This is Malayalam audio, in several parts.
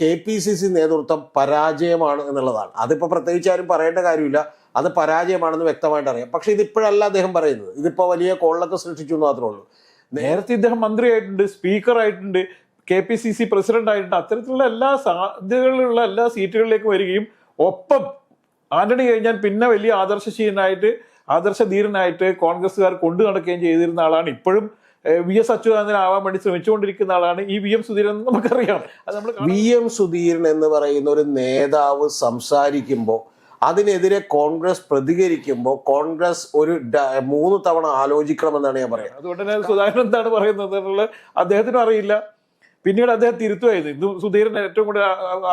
KPCC നേതൃത്വം പരാജയമാണ് എന്നുള്ളതാണ്. അതിപ്പോൾ പ്രത്യേകിച്ച് ആരും പറയേണ്ട കാര്യമില്ല, അത് പരാജയമാണെന്ന് വ്യക്തമായിട്ട് അറിയാം. പക്ഷെ ഇതിപ്പോഴല്ല അദ്ദേഹം പറയുന്നത്, ഇതിപ്പോൾ വലിയ കോളിലൊക്കെ സൃഷ്ടിച്ചു എന്ന് മാത്രമേ ഉള്ളൂ. നേരത്തെ ഇദ്ദേഹം മന്ത്രിയായിട്ടുണ്ട്, സ്പീക്കറായിട്ടുണ്ട്, KPCC പ്രസിഡന്റ് ആയിട്ടുണ്ട്. അത്തരത്തിലുള്ള എല്ലാ സാധ്യതകളിലുള്ള എല്ലാ സീറ്റുകളിലേക്ക് വരികയും ഒപ്പം ആന്റണി കഴിഞ്ഞാൽ പിന്നെ വലിയ ആദർശധീരനായിട്ട് കോൺഗ്രസ്സുകാർ കൊണ്ടു നടക്കുകയും ചെയ്തിരുന്ന ആളാണ്. ഇപ്പോഴും VS അച്യുതാനന്ദൻ ആവാൻ വേണ്ടി ശ്രമിച്ചുകൊണ്ടിരിക്കുന്ന ആളാണ് ഈ VM സുധീരൻ എന്ന് നമുക്കറിയാം. അത് നമ്മൾ VM സുധീരൻ എന്ന് പറയുന്ന ഒരു നേതാവ് സംസാരിക്കുമ്പോൾ, അതിനെതിരെ കോൺഗ്രസ് പ്രതികരിക്കുമ്പോൾ കോൺഗ്രസ് ഒരു 3 തവണ ആലോചിക്കണമെന്നാണ് ഞാൻ പറയുന്നത്. അതുകൊണ്ട് തന്നെ സുധാകരൻ എന്താണ് പറയുന്നത് എന്നുള്ളത് അദ്ദേഹത്തിനും അറിയില്ല. പിന്നീട് അദ്ദേഹം തിരുത്തുമായിരുന്നു. ഇന്ന് സുധീരൻ ഏറ്റവും കൂടുതൽ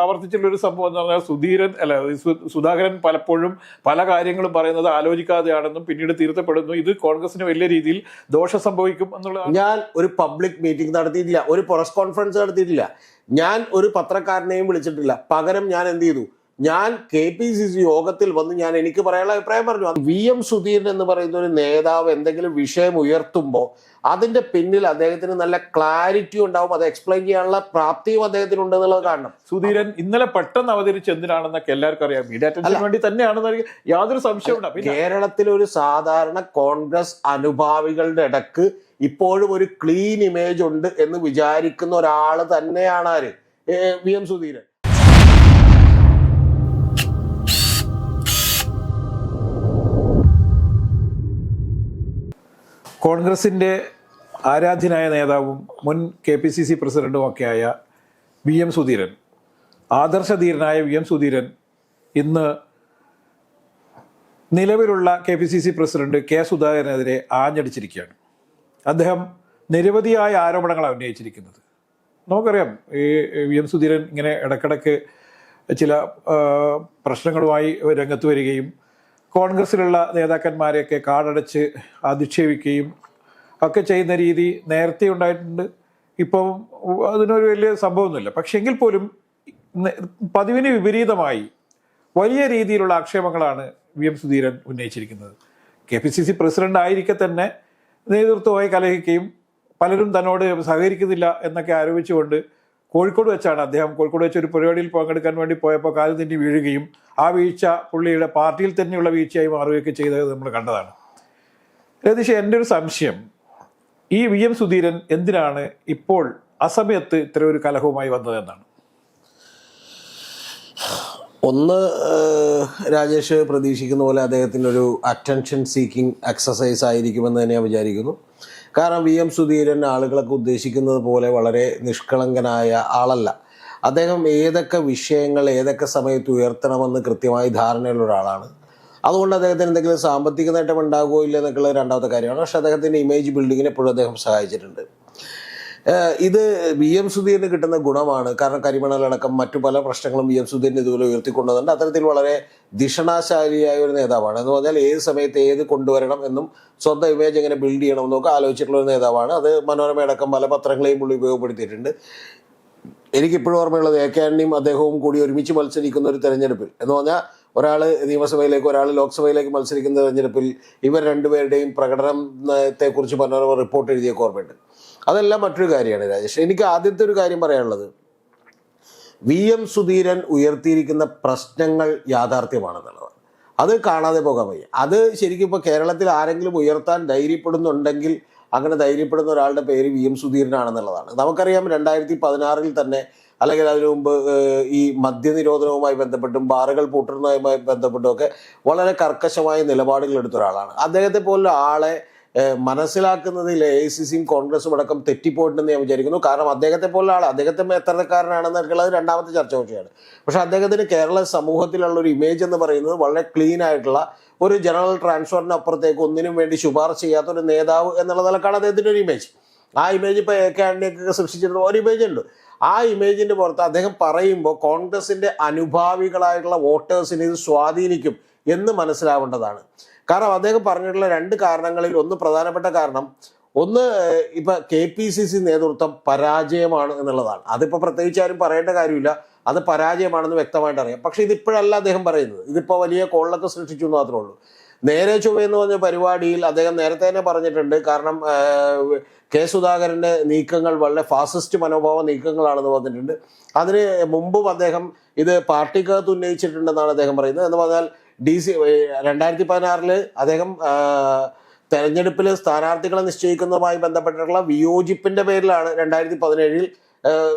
ആവർത്തിച്ചുള്ള ഒരു സംഭവം എന്ന് പറഞ്ഞാൽ സുധാകരൻ പലപ്പോഴും പല കാര്യങ്ങളും പറയുന്നത് ആലോചിക്കാതെയാണെന്നും പിന്നീട് തിരുത്തപ്പെടുന്നു. ഇത് കോൺഗ്രസിന് വലിയ രീതിയിൽ ദോഷം സംഭവിക്കും എന്നുള്ള. ഞാൻ ഒരു പബ്ലിക് മീറ്റിംഗ് നടത്തിയിട്ടില്ല, ഒരു പ്രസ് കോൺഫറൻസ് നടത്തിയിട്ടില്ല, ഞാൻ ഒരു പത്രക്കാരനെയും വിളിച്ചിട്ടില്ല. പകരം ഞാൻ എന്ത് ചെയ്തു, ഞാൻ KPCC യോഗത്തിൽ വന്ന് ഞാൻ എനിക്ക് പറയാനുള്ള അഭിപ്രായം പറഞ്ഞു. VM സുധീരൻ എന്ന് പറയുന്ന ഒരു നേതാവ് എന്തെങ്കിലും വിഷയം ഉയർത്തുമ്പോൾ അതിന്റെ പിന്നിൽ അദ്ദേഹത്തിന് നല്ല ക്ലാരിറ്റി ഉണ്ടാവും, അത് എക്സ്പ്ലെയിൻ ചെയ്യാനുള്ള പ്രാപ്തിയും അദ്ദേഹത്തിന് ഉണ്ടെന്നുള്ളത് കാണണം. സുധീരൻ ഇന്നലെ പെട്ടെന്ന് അവതരിച്ച് എന്തിനാണെന്നൊക്കെ എല്ലാവർക്കും അറിയാം, മീഡിയ അറ്റൻഷന് വേണ്ടി തന്നെയാണെന്ന് യാതൊരു സംശയവും. കേരളത്തിലെ ഒരു സാധാരണ കോൺഗ്രസ് അനുഭാവികളുടെ ഇടക്ക് ഇപ്പോഴും ഒരു ക്ലീൻ ഇമേജ് ഉണ്ട് എന്ന് വിചാരിക്കുന്ന ഒരാൾ തന്നെയാണ് ആര്, VM സുധീരൻ. കോൺഗ്രസിൻ്റെ ആരാധ്യനായ നേതാവും മുൻ KPCC പ്രസിഡന്റുമൊക്കെയായ VM Sudheeran, ആദർശധീരനായ VM Sudheeran ഇന്ന് നിലവിലുള്ള KPCC പ്രസിഡന്റ് K സുധാകരനെതിരെ ആഞ്ഞടിച്ചിരിക്കുകയാണ്. അദ്ദേഹം നിരവധിയായ ആരോപണങ്ങളാണ് ഉന്നയിച്ചിരിക്കുന്നത്. നമുക്കറിയാം ഈ VM സുധീരൻ ഇങ്ങനെ ഇടക്കിടക്ക് ചില പ്രശ്നങ്ങളുമായി രംഗത്ത് വരികയും കോൺഗ്രസിലുള്ള നേതാക്കന്മാരെയൊക്കെ കാടടച്ച് അധിക്ഷേപിക്കുകയും ഒക്കെ ചെയ്യുന്ന രീതി നേരത്തെ ഉണ്ടായിട്ടുണ്ട്. ഇപ്പം അതിനൊരു വലിയ സംഭവമൊന്നുമില്ല. പക്ഷെ എങ്കിൽ പോലും പതിവിന് വിപരീതമായി വലിയ രീതിയിലുള്ള ആക്ഷേപങ്ങളാണ് VM സുധീരൻ ഉന്നയിച്ചിരിക്കുന്നത്. KPCC പ്രസിഡന്റ് ആയിരിക്കെ തന്നെ നേതൃത്വമായി കലഹിക്കുകയും പലരും തന്നോട് സഹകരിക്കുന്നില്ല എന്നൊക്കെ ആരോപിച്ചുകൊണ്ട് കോഴിക്കോട് വെച്ചാണ് അദ്ദേഹം ഒരു പരിപാടിയിൽ പങ്കെടുക്കാൻ വേണ്ടി പോയപ്പോൾ കാല് തെന്നി വീഴുകയും ആ വീഴ്ച പുള്ളിയുടെ പാർട്ടിയിൽ തന്നെയുള്ള വീഴ്ചയായി മാറുകയൊക്കെ ചെയ്തത് നമ്മൾ കണ്ടതാണ്. രതീഷ്, എൻ്റെ ഒരു സംശയം, ഈ VM സുധീരൻ എന്തിനാണ് ഇപ്പോൾ അസമയത്ത് ഇത്ര ഒരു കലഹവുമായി വന്നതെന്നാണ്. ഒന്ന്, രാജേഷ് പ്രതീക്ഷിക്കുന്ന പോലെ അദ്ദേഹത്തിൻ്റെ ഒരു അറ്റൻഷൻ സീക്കിംഗ് എക്സസൈസ് ആയിരിക്കുമെന്ന് തന്നെ ഞാൻ വിചാരിക്കുന്നു. കാരണം VM സുധീരൻ ആളുകളൊക്കെ ഉദ്ദേശിക്കുന്നത് പോലെ വളരെ നിഷ്കളങ്കനായ ആളല്ല. അദ്ദേഹം ഏതൊക്കെ വിഷയങ്ങൾ ഏതൊക്കെ സമയത്ത് ഉയർത്തണമെന്ന് കൃത്യമായി ധാരണയുള്ള ഒരാളാണ്. അതുകൊണ്ട് അദ്ദേഹത്തിന് എന്തെങ്കിലും സാമ്പത്തിക നേട്ടം ഉണ്ടാകുമോ ഇല്ല എന്നൊക്കെയുള്ള രണ്ടാമത്തെ കാര്യമാണ്. പക്ഷെ അദ്ദേഹത്തിൻ്റെ ഇമേജ് ബിൽഡിങ്ങിന് എപ്പോഴും അദ്ദേഹം സഹായിച്ചിട്ടുണ്ട്. ഇത് VM സുധീരന് കിട്ടുന്ന ഗുണമാണ്. കാരണം കരിമണലടക്കം മറ്റു പല പ്രശ്നങ്ങളും VM സുധീരൻ ഇതുപോലെ ഉയർത്തിക്കൊണ്ടുവന്നുണ്ട്. അത്തരത്തിൽ വളരെ ധിഷണാശാലിയായ ഒരു നേതാവാണ്. എന്ന് പറഞ്ഞാൽ ഏത് സമയത്ത് ഏത് കൊണ്ടുവരണം എന്നും സ്വന്തം ഇമേജ് എങ്ങനെ ബിൽഡ് ചെയ്യണം എന്നൊക്കെ ആലോചിച്ചിട്ടുള്ള ഒരു നേതാവാണ്. അത് മനോരമയടക്കം പല പത്രങ്ങളെയും പുള്ളി ഉപയോഗപ്പെടുത്തിയിട്ടുണ്ട്. എനിക്കിപ്പോഴും ഓർമ്മയുള്ളത് AK ആന്റണിയും അദ്ദേഹവും കൂടി ഒരുമിച്ച് മത്സരിക്കുന്ന ഒരു തെരഞ്ഞെടുപ്പിൽ, എന്ന് പറഞ്ഞാൽ ഒരാൾ നിയമസഭയിലേക്ക് ഒരാൾ ലോക്സഭയിലേക്ക് മത്സരിക്കുന്ന തെരഞ്ഞെടുപ്പിൽ ഇവർ രണ്ടുപേരുടെയും പ്രകടനത്തെക്കുറിച്ച് മനോരമ റിപ്പോർട്ട് എഴുതിയൊക്കെ ഓർമ്മയുണ്ട്. അതെല്ലാം മറ്റൊരു കാര്യമാണ് രാജേഷ്. എനിക്ക് ആദ്യത്തെ ഒരു കാര്യം പറയാനുള്ളത്, VM സുധീരൻ ഉയർത്തിയിരിക്കുന്ന പ്രശ്നങ്ങൾ യാഥാർത്ഥ്യമാണെന്നുള്ളതാണ്. അത് കാണാതെ പോകാൻ വയ്യ. അത് ശരിക്കും ഇപ്പോൾ കേരളത്തിൽ ആരെങ്കിലും ഉയർത്താൻ ധൈര്യപ്പെടുന്നുണ്ടെങ്കിൽ അങ്ങനെ ധൈര്യപ്പെടുന്ന ഒരാളുടെ പേര് VM സുധീരനാണെന്നുള്ളതാണ്. നമുക്കറിയാം 2016 തന്നെ, അല്ലെങ്കിൽ അതിനു മുമ്പ് ഈ മദ്യനിരോധനവുമായി ബന്ധപ്പെട്ടും ബാറുകൾ പൂട്ടുന്നതുമായി ബന്ധപ്പെട്ടുമൊക്കെ വളരെ കർക്കശമായ നിലപാടുകൾ എടുത്ത ഒരാളാണ്. അദ്ദേഹത്തെ പോലുള്ള ആളെ മനസ്സിലാക്കുന്നതിൽ AICCയും കോൺഗ്രസും അടക്കം തെറ്റിപ്പോയിട്ടുണ്ടെന്ന് ഞാൻ വിചാരിക്കുന്നു. കാരണം അദ്ദേഹത്തെ പോലുള്ള ആൾ, അദ്ദേഹത്തെ എത്രക്കാരനാണെന്നൊക്കെയുള്ളത് രണ്ടാമത്തെ ചർച്ച വിഷയമാണ്. പക്ഷെ അദ്ദേഹത്തിന് കേരള സമൂഹത്തിലുള്ള ഒരു ഇമേജ് എന്ന് പറയുന്നത് വളരെ ക്ലീൻ ആയിട്ടുള്ള ഒരു ജനറൽ ട്രാൻസ്ഫറിന് അപ്പുറത്തേക്ക് ഒന്നിനും വേണ്ടി ശുപാർശ ചെയ്യാത്ത ഒരു നേതാവ് എന്നുള്ള നിലക്കാണ് അദ്ദേഹത്തിൻ്റെ ഒരു ഇമേജ്. ആ ഇമേജ് ഇപ്പോൾ AK ആന്റണിയൊക്കെ സൃഷ്ടിച്ചിട്ടുള്ള ഒരു ഇമേജ് ഉണ്ട്. ആ ഇമേജിൻ്റെ പുറത്ത് അദ്ദേഹം പറയുമ്പോൾ കോൺഗ്രസിൻ്റെ അനുഭാവികളായിട്ടുള്ള വോട്ടേഴ്സിനെ ഇത് സ്വാധീനിക്കും എന്ന് മനസ്സിലാവേണ്ടതാണ്. കാരണം അദ്ദേഹം പറഞ്ഞിട്ടുള്ള 2 കാരണങ്ങളിൽ ഒന്ന്, പ്രധാനപ്പെട്ട കാരണം ഒന്ന്, ഇപ്പം KPCC നേതൃത്വം പരാജയമാണ് എന്നുള്ളതാണ്. അതിപ്പോൾ പ്രത്യേകിച്ച് ആരും പറയേണ്ട കാര്യമില്ല, അത് പരാജയമാണെന്ന് വ്യക്തമായിട്ട് അറിയാം. പക്ഷെ ഇതിപ്പോഴല്ല അദ്ദേഹം പറയുന്നത്, ഇതിപ്പോൾ വലിയ കോളിലൊക്കെ സൃഷ്ടിച്ചു എന്ന് മാത്രമേ ഉള്ളൂ. നേരെ ചൊവ്വയെന്ന് പറഞ്ഞ പരിപാടിയിൽ അദ്ദേഹം നേരത്തെ തന്നെ പറഞ്ഞിട്ടുണ്ട്. കാരണം കെ സുധാകരന്റെ നീക്കങ്ങൾ വളരെ ഫാസിസ്റ്റ് മനോഭാവ നീക്കങ്ങളാണെന്ന് പറഞ്ഞിട്ടുണ്ട്. അതിന് മുമ്പും അദ്ദേഹം ഇത് പാർട്ടിക്കകത്ത് ഉന്നയിച്ചിട്ടുണ്ടെന്നാണ് അദ്ദേഹം പറയുന്നത്. എന്ന് പറഞ്ഞാൽ 2016 അദ്ദേഹം തെരഞ്ഞെടുപ്പിൽ സ്ഥാനാർത്ഥികളെ നിശ്ചയിക്കുന്നതുമായി ബന്ധപ്പെട്ടിട്ടുള്ള വിയോജിപ്പിന്റെ പേരിലാണ് 2017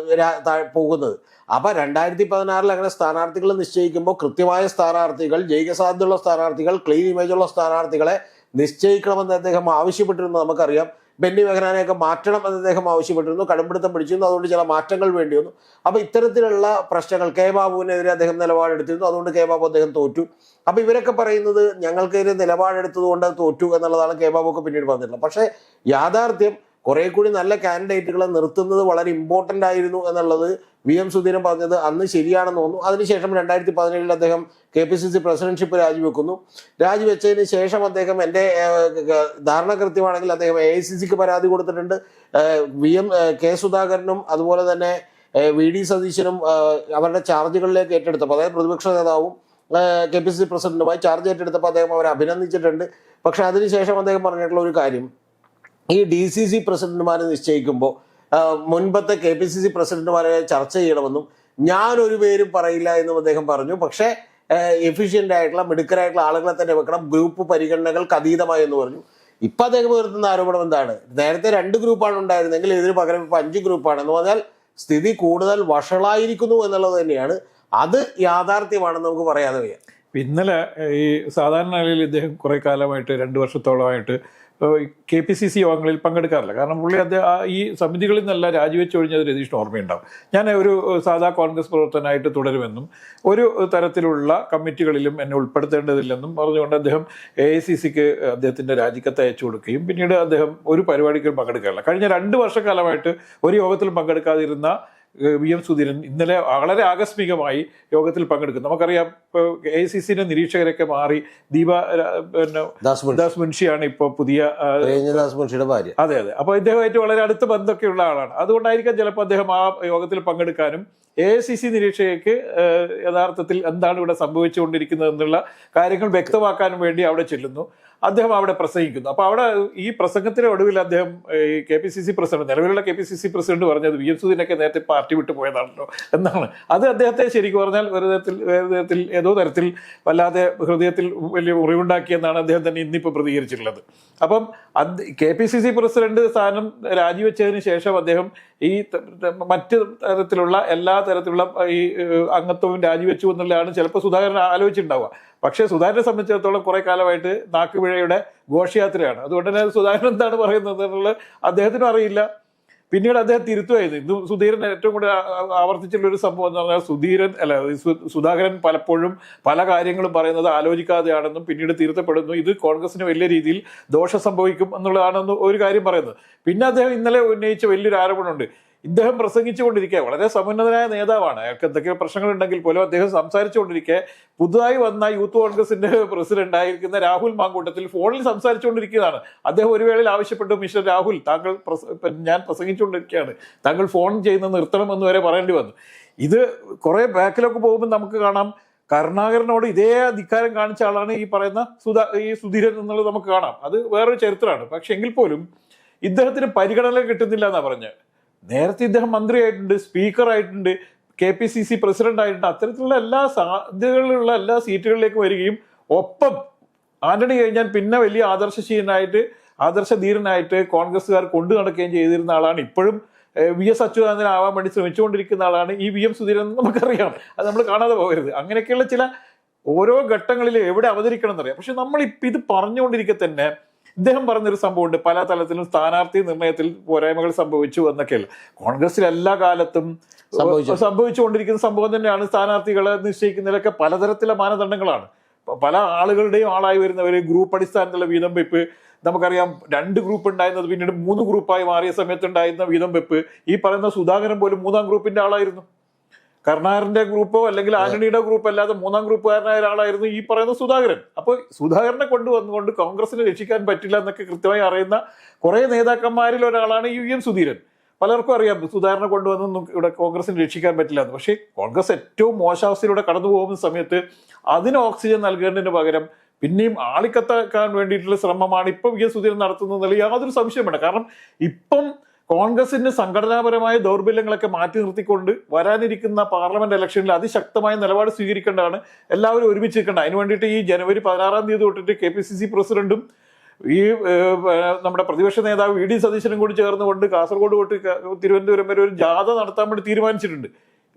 പോകുന്നത്. അപ്പൊ 2016 അങ്ങനെ സ്ഥാനാർത്ഥികളെ നിശ്ചയിക്കുമ്പോൾ കൃത്യമായ സ്ഥാനാർത്ഥികൾ, ജയികസാധ്യതയുള്ള സ്ഥാനാർത്ഥികൾ, ക്ലീൻ ഇമേജുള്ള സ്ഥാനാർത്ഥികളെ നിശ്ചയിക്കണമെന്ന് അദ്ദേഹം ആവശ്യപ്പെട്ടിരുന്നു. നമുക്കറിയാം ബെന്നി ബെഹനാനെയൊക്കെ മാറ്റണം എന്ന് അദ്ദേഹം ആവശ്യപ്പെട്ടിരുന്നു. കടുംപിടുത്തം പിടിച്ചിരുന്നു. അതുകൊണ്ട് ചില മാറ്റങ്ങൾ വേണ്ടി വന്നു. അപ്പൊ ഇത്തരത്തിലുള്ള പ്രശ്നങ്ങൾ കെ ബാബുവിനെതിരെ അദ്ദേഹം നിലപാടെടുത്തിരുന്നു. അതുകൊണ്ട് കെ ബാബു അദ്ദേഹം തോറ്റു. അപ്പൊ ഇവരൊക്കെ പറയുന്നത് ഞങ്ങൾക്കെതിരെ നിലപാടെടുത്തത് കൊണ്ട് തോറ്റു എന്നുള്ളതാണ് കെ ബാബുക്ക് പിന്നീട് പറഞ്ഞിട്ടുള്ളത്. പക്ഷേ യാഥാർത്ഥ്യം കുറെ കൂടി നല്ല കാൻഡിഡേറ്റുകളെ നിർത്തുന്നത് വളരെ ഇമ്പോർട്ടൻ്റ് ആയിരുന്നു എന്നുള്ളത് VM സുധീരൻ പറഞ്ഞത് അന്ന് ശരിയാണെന്ന് തോന്നുന്നു. അതിനുശേഷം 2017 അദ്ദേഹം KPCC പ്രസിഡന്റ്ഷിപ്പ് രാജിവെക്കുന്നു. രാജിവെച്ചതിന് ശേഷം അദ്ദേഹം, എൻ്റെ ധാരണ കൃത്യമാണെങ്കിൽ, അദ്ദേഹം AICCക്ക് പരാതി കൊടുത്തിട്ടുണ്ട്. കെ സുധാകരനും അതുപോലെ തന്നെ VD സതീശനും അവരുടെ ചാർജുകളിലേക്ക് ഏറ്റെടുത്തപ്പോൾ, അതായത് പ്രതിപക്ഷ നേതാവും KPCC പ്രസിഡന്റുമായി ചാർജ് ഏറ്റെടുത്തപ്പോൾ അദ്ദേഹം അവരെ അഭിനന്ദിച്ചിട്ടുണ്ട്. പക്ഷെ അതിനുശേഷം അദ്ദേഹം പറഞ്ഞിട്ടുള്ള ഒരു കാര്യം, ഈ DCC പ്രസിഡന്റുമാരെ നിശ്ചയിക്കുമ്പോൾ മുൻപത്തെ KPCC പ്രസിഡന്റുമാരെ ചർച്ച ചെയ്യണമെന്നും ഞാനൊരു പേരും പറയില്ല എന്നും അദ്ദേഹം പറഞ്ഞു. പക്ഷേ എഫിഷ്യൻ്റ് ആയിട്ടുള്ള മിടുക്കരായിട്ടുള്ള ആളുകളെ തന്നെ വെക്കണം, ഗ്രൂപ്പ് പരിഗണനകൾക്ക് അതീതമായി എന്ന് പറഞ്ഞു. ഇപ്പം അദ്ദേഹം ഉയർത്തുന്ന ആരോപണം എന്താണ്? നേരത്തെ 2 ഗ്രൂപ്പാണ് ഉണ്ടായിരുന്നെങ്കിൽ ഇതിന് പകരം ഇപ്പം 5 ഗ്രൂപ്പാണ് എന്ന് പറഞ്ഞാൽ സ്ഥിതി കൂടുതൽ വഷളായിരിക്കുന്നു എന്നുള്ളത് തന്നെയാണ്. അത് യാഥാർത്ഥ്യമാണെന്ന് നമുക്ക് പറയാതെ വയ്യ. ഇന്നലെ ഈ സാധാരണ നിലയിൽ ഇദ്ദേഹം കുറെ കാലമായിട്ട് 2 വർഷത്തോളമായിട്ട് KPCC യോഗങ്ങളിൽ പങ്കെടുക്കാറില്ല. കാരണം പുള്ളി ഈ സമിതികളിൽ നിന്നെല്ലാം രാജിവെച്ചൊഴിഞ്ഞത് രതീഷിന് ഓർമ്മയുണ്ടാവും. ഞാൻ ഒരു സാധാ കോൺഗ്രസ് പ്രവർത്തനമായിട്ട് തുടരുമെന്നും ഒരു തരത്തിലുള്ള കമ്മിറ്റികളിലും എന്നെ ഉൾപ്പെടുത്തേണ്ടതില്ലെന്നും പറഞ്ഞുകൊണ്ട് അദ്ദേഹം AICCക്ക് അദ്ദേഹത്തിൻ്റെ രാജിക്കത്ത് അയച്ചു കൊടുക്കുകയും പിന്നീട് അദ്ദേഹം ഒരു പരിപാടിക്കും പങ്കെടുക്കാറില്ല. കഴിഞ്ഞ 2 വർഷക്കാലമായിട്ട് ഒരു യോഗത്തിലും പങ്കെടുക്കാതിരുന്ന VM സുധീരൻ ഇന്നലെ വളരെ ആകസ്മികമായി യോഗത്തിൽ പങ്കെടുക്കും. നമുക്കറിയാം, ഇപ്പോൾ AICCയുടെ നിരീക്ഷകരൊക്കെ മാറി ദാസ് മുൻഷിയാണ് ഇപ്പോൾ പുതിയ ഭാര്യ. അതെ. അപ്പോൾ ഇദ്ദേഹമായിട്ട് വളരെ അടുത്ത ബന്ധമൊക്കെ ഉള്ള ആളാണ്. അതുകൊണ്ടായിരിക്കാം ചിലപ്പോൾ അദ്ദേഹം ആ യോഗത്തിൽ പങ്കെടുക്കാനും AICC നിരീക്ഷകർക്ക് യഥാർത്ഥത്തിൽ എന്താണ് ഇവിടെ സംഭവിച്ചുകൊണ്ടിരിക്കുന്നത് എന്നുള്ള കാര്യങ്ങൾ വ്യക്തമാക്കാനും വേണ്ടി അവിടെ ചെല്ലുന്നു. അദ്ദേഹം അവിടെ പ്രസംഗിക്കുന്നു. അപ്പോൾ അവിടെ ഈ പ്രസംഗത്തിന്റെ ഒടുവിൽ അദ്ദേഹം KPCC പ്രസിഡന്റ്, നിലവിലുള്ള KPCC പ്രസിഡന്റ് പറഞ്ഞത് VM സുധീരനൊക്കെ നേരത്തെ പാർട്ടി വിട്ടു പോയതാണല്ലോ എന്നാണ്. അത് അദ്ദേഹത്തെ ശരിക്കും പറഞ്ഞാൽ ഒരു തരത്തിൽ ഏതോ തരത്തിൽ വല്ലാതെ ഹൃദയത്തിൽ വലിയ മുറിവുണ്ടാക്കിയെന്നാണ് അദ്ദേഹം തന്നെ ഇന്നിപ്പോൾ പ്രതികരിച്ചിട്ടുള്ളത്. അപ്പം KPCC പ്രസിഡന്റ് സ്ഥാനം രാജിവെച്ചതിന് ശേഷം അദ്ദേഹം ഈ മറ്റ് തരത്തിലുള്ള എല്ലാ തരത്തിലുള്ള ഈ അംഗത്വവും രാജിവെച്ചു എന്നുള്ളതാണ് ചിലപ്പോൾ സുധാകരൻ ആലോചിച്ചിട്ടുണ്ടാവുക. പക്ഷേ സുധാകരനെ സംബന്ധിച്ചിടത്തോളം കുറെ കാലമായിട്ട് നാക്കുപിഴയുടെ ഘോഷയാത്രയാണ്. അതുകൊണ്ട് തന്നെ സുധാകരൻ എന്താണ് പറയുന്നത് എന്നുള്ളത് അദ്ദേഹത്തിനും അറിയില്ല. പിന്നീട് അദ്ദേഹം തിരുത്തുമായിരുന്നു. ഇന്ന് സുധീരൻ ഏറ്റവും കൂടുതൽ ആവർത്തിച്ചുള്ള ഒരു സംഭവം എന്ന് പറഞ്ഞാൽ സുധാകരൻ പലപ്പോഴും പല കാര്യങ്ങളും പറയുന്നത് ആലോചിക്കാതെയാണെന്നും പിന്നീട് തിരുത്തപ്പെടുന്നു. ഇത് കോൺഗ്രസിന് വലിയ രീതിയിൽ ദോഷം സംഭവിക്കും എന്നുള്ളതാണെന്ന് ഒരു കാര്യം പറയുന്നത്. പിന്നെ അദ്ദേഹം ഇന്നലെ ഉന്നയിച്ച വലിയൊരു ആരോപണമുണ്ട്. ഇദ്ദേഹം പ്രസംഗിച്ചുകൊണ്ടിരിക്കുക, വളരെ സമുന്നതനായ നേതാവാണ്, അയാൾക്ക് എന്തൊക്കെ പ്രശ്നങ്ങളുണ്ടെങ്കിൽ പോലും അദ്ദേഹം സംസാരിച്ചുകൊണ്ടിരിക്കെ പുതുതായി വന്ന യൂത്ത് കോൺഗ്രസിന്റെ പ്രസിഡന്റ് ആയിരിക്കുന്ന രാഹുൽ മാങ്കൂട്ടത്തിൽ ഫോണിൽ സംസാരിച്ചുകൊണ്ടിരിക്കുന്നതാണ്. അദ്ദേഹം ഒരു വേളയിൽ ആവശ്യപ്പെട്ടു, മിസ്റ്റർ രാഹുൽ, താങ്കൾ ഞാൻ പ്രസംഗിച്ചുകൊണ്ടിരിക്കുകയാണ്, താങ്കൾ ഫോൺ ചെയ്യുന്നത് നിർത്തണമെന്ന് വരെ പറയേണ്ടി വന്നു. ഇത് കുറെ ബാക്കിലൊക്കെ പോകുമ്പോൾ നമുക്ക് കാണാം, കരുണാകരനോട് ഇതേ ധിക്കാരം കാണിച്ച ആളാണ് ഈ പറയുന്ന സുധീരൻ എന്നുള്ളത് നമുക്ക് കാണാം. അത് വേറൊരു ചരിത്രമാണ്. പക്ഷെ എങ്കിൽ പോലും ഇദ്ദേഹത്തിന് പരിഗണന കിട്ടുന്നില്ല എന്നാണ് പറഞ്ഞത്. നേരത്തെ ഇദ്ദേഹം മന്ത്രിയായിട്ടുണ്ട്, സ്പീക്കറായിട്ടുണ്ട്, KPCC പ്രസിഡന്റ് ആയിട്ടുണ്ട്. അത്തരത്തിലുള്ള എല്ലാ സാധ്യതകളിലുള്ള എല്ലാ സീറ്റുകളിലേക്ക് വരികയും ഒപ്പം ആന്റണി കഴിഞ്ഞാൽ പിന്നെ വലിയ ആദർശധീരനായിട്ട് കോൺഗ്രസ്സുകാർ കൊണ്ടു നടക്കുകയും ചെയ്തിരുന്ന ആളാണ്. ഇപ്പോഴും VS അച്യുതാനന്ദൻ ആവാൻ വേണ്ടി ശ്രമിച്ചുകൊണ്ടിരിക്കുന്ന ആളാണ് ഈ VM സുധീരൻ എന്ന് നമുക്കറിയാം. അത് നമ്മൾ കാണാതെ പോകരുത്. അങ്ങനെയൊക്കെയുള്ള ചില ഓരോ ഘട്ടങ്ങളിൽ എവിടെ അവതരിക്കണം എന്നറിയാം. പക്ഷെ നമ്മൾ ഇത് പറഞ്ഞുകൊണ്ടിരിക്കെ തന്നെ ഇദ്ദേഹം പറഞ്ഞൊരു സംഭവമുണ്ട്, പല തലത്തിലും സ്ഥാനാർത്ഥി നിർണയത്തിൽ പോരായ്മകൾ സംഭവിച്ചു എന്നൊക്കെയല്ല. കോൺഗ്രസിൽ എല്ലാ കാലത്തും സംഭവിച്ചുകൊണ്ടിരിക്കുന്ന സംഭവം തന്നെയാണ്. സ്ഥാനാർത്ഥികളെ നിശ്ചയിക്കുന്നതിലൊക്കെ പലതരത്തിലുള്ള മാനദണ്ഡങ്ങളാണ്. പല ആളുകളുടെയും ആളായി വരുന്നവർ, ഗ്രൂപ്പ് അടിസ്ഥാനത്തിലുള്ള വീതം വെപ്പ്. നമുക്കറിയാം, 2 ഗ്രൂപ്പ് ഉണ്ടായിരുന്നത് പിന്നീട് 3 ഗ്രൂപ്പായി മാറിയ സമയത്തുണ്ടായിരുന്ന വീതം വെപ്പ്. ഈ പറയുന്ന സുധാകരൻ പോലും 3-ാം ഗ്രൂപ്പിന്റെ ആളായിരുന്നു. കരുണാകരന്റെ ഗ്രൂപ്പോ അല്ലെങ്കിൽ ആന്റണിയുടെ ഗ്രൂപ്പ് അല്ലാതെ 3-ാം ഗ്രൂപ്പുകാരനായ ഒരാളായിരുന്നു ഈ പറയുന്ന സുധാകരൻ. അപ്പോൾ സുധാകരനെ കൊണ്ടുവന്നുകൊണ്ട് കോൺഗ്രസിനെ രക്ഷിക്കാൻ പറ്റില്ല എന്നൊക്കെ കൃത്യമായി അറിയുന്ന കുറെ നേതാക്കന്മാരിൽ ഒരാളാണ് ഈ VM സുധീരൻ. പലർക്കും അറിയാം സുധാകരനെ കൊണ്ടുവന്നൊന്നും ഇവിടെ കോൺഗ്രസിനെ രക്ഷിക്കാൻ പറ്റില്ല എന്ന്. പക്ഷേ കോൺഗ്രസ് ഏറ്റവും മോശാവസ്ഥയിലൂടെ കടന്നു പോകുന്ന സമയത്ത് അതിന് ഓക്സിജൻ നൽകേണ്ടതിന് പകരം പിന്നെയും ആളിക്കത്താക്കാൻ വേണ്ടിയിട്ടുള്ള ശ്രമമാണ് ഇപ്പം വി എസ് സുധീരൻ നടത്തുന്നതിൽ യാതൊരു സംശയം വേണ്ട. കാരണം ഇപ്പം കോൺഗ്രസിന്റെ സംഘടനാപരമായ ദൗർബല്യങ്ങളൊക്കെ മാറ്റി നിർത്തിക്കൊണ്ട് വരാനിരിക്കുന്ന പാർലമെന്റ് ഇലക്ഷനിൽ അതിശക്തമായ നിലപാട് സ്വീകരിക്കേണ്ടതാണ്. എല്ലാവരും ഒരുമിച്ച് നിൽക്കേണ്ട. അതിന് വേണ്ടിയിട്ട് ഈ ജനുവരി 16 തൊട്ടിട്ട് KPCC പ്രസിഡന്റും ഈ നമ്മുടെ പ്രതിപക്ഷ നേതാവ് VD സതീശനും കൂടി ചേർന്നുകൊണ്ട് കാസർഗോഡ് തൊട്ട് തിരുവനന്തപുരം വരെ ഒരു ജാഥ നടത്താൻ വേണ്ടി തീരുമാനിച്ചിട്ടുണ്ട്.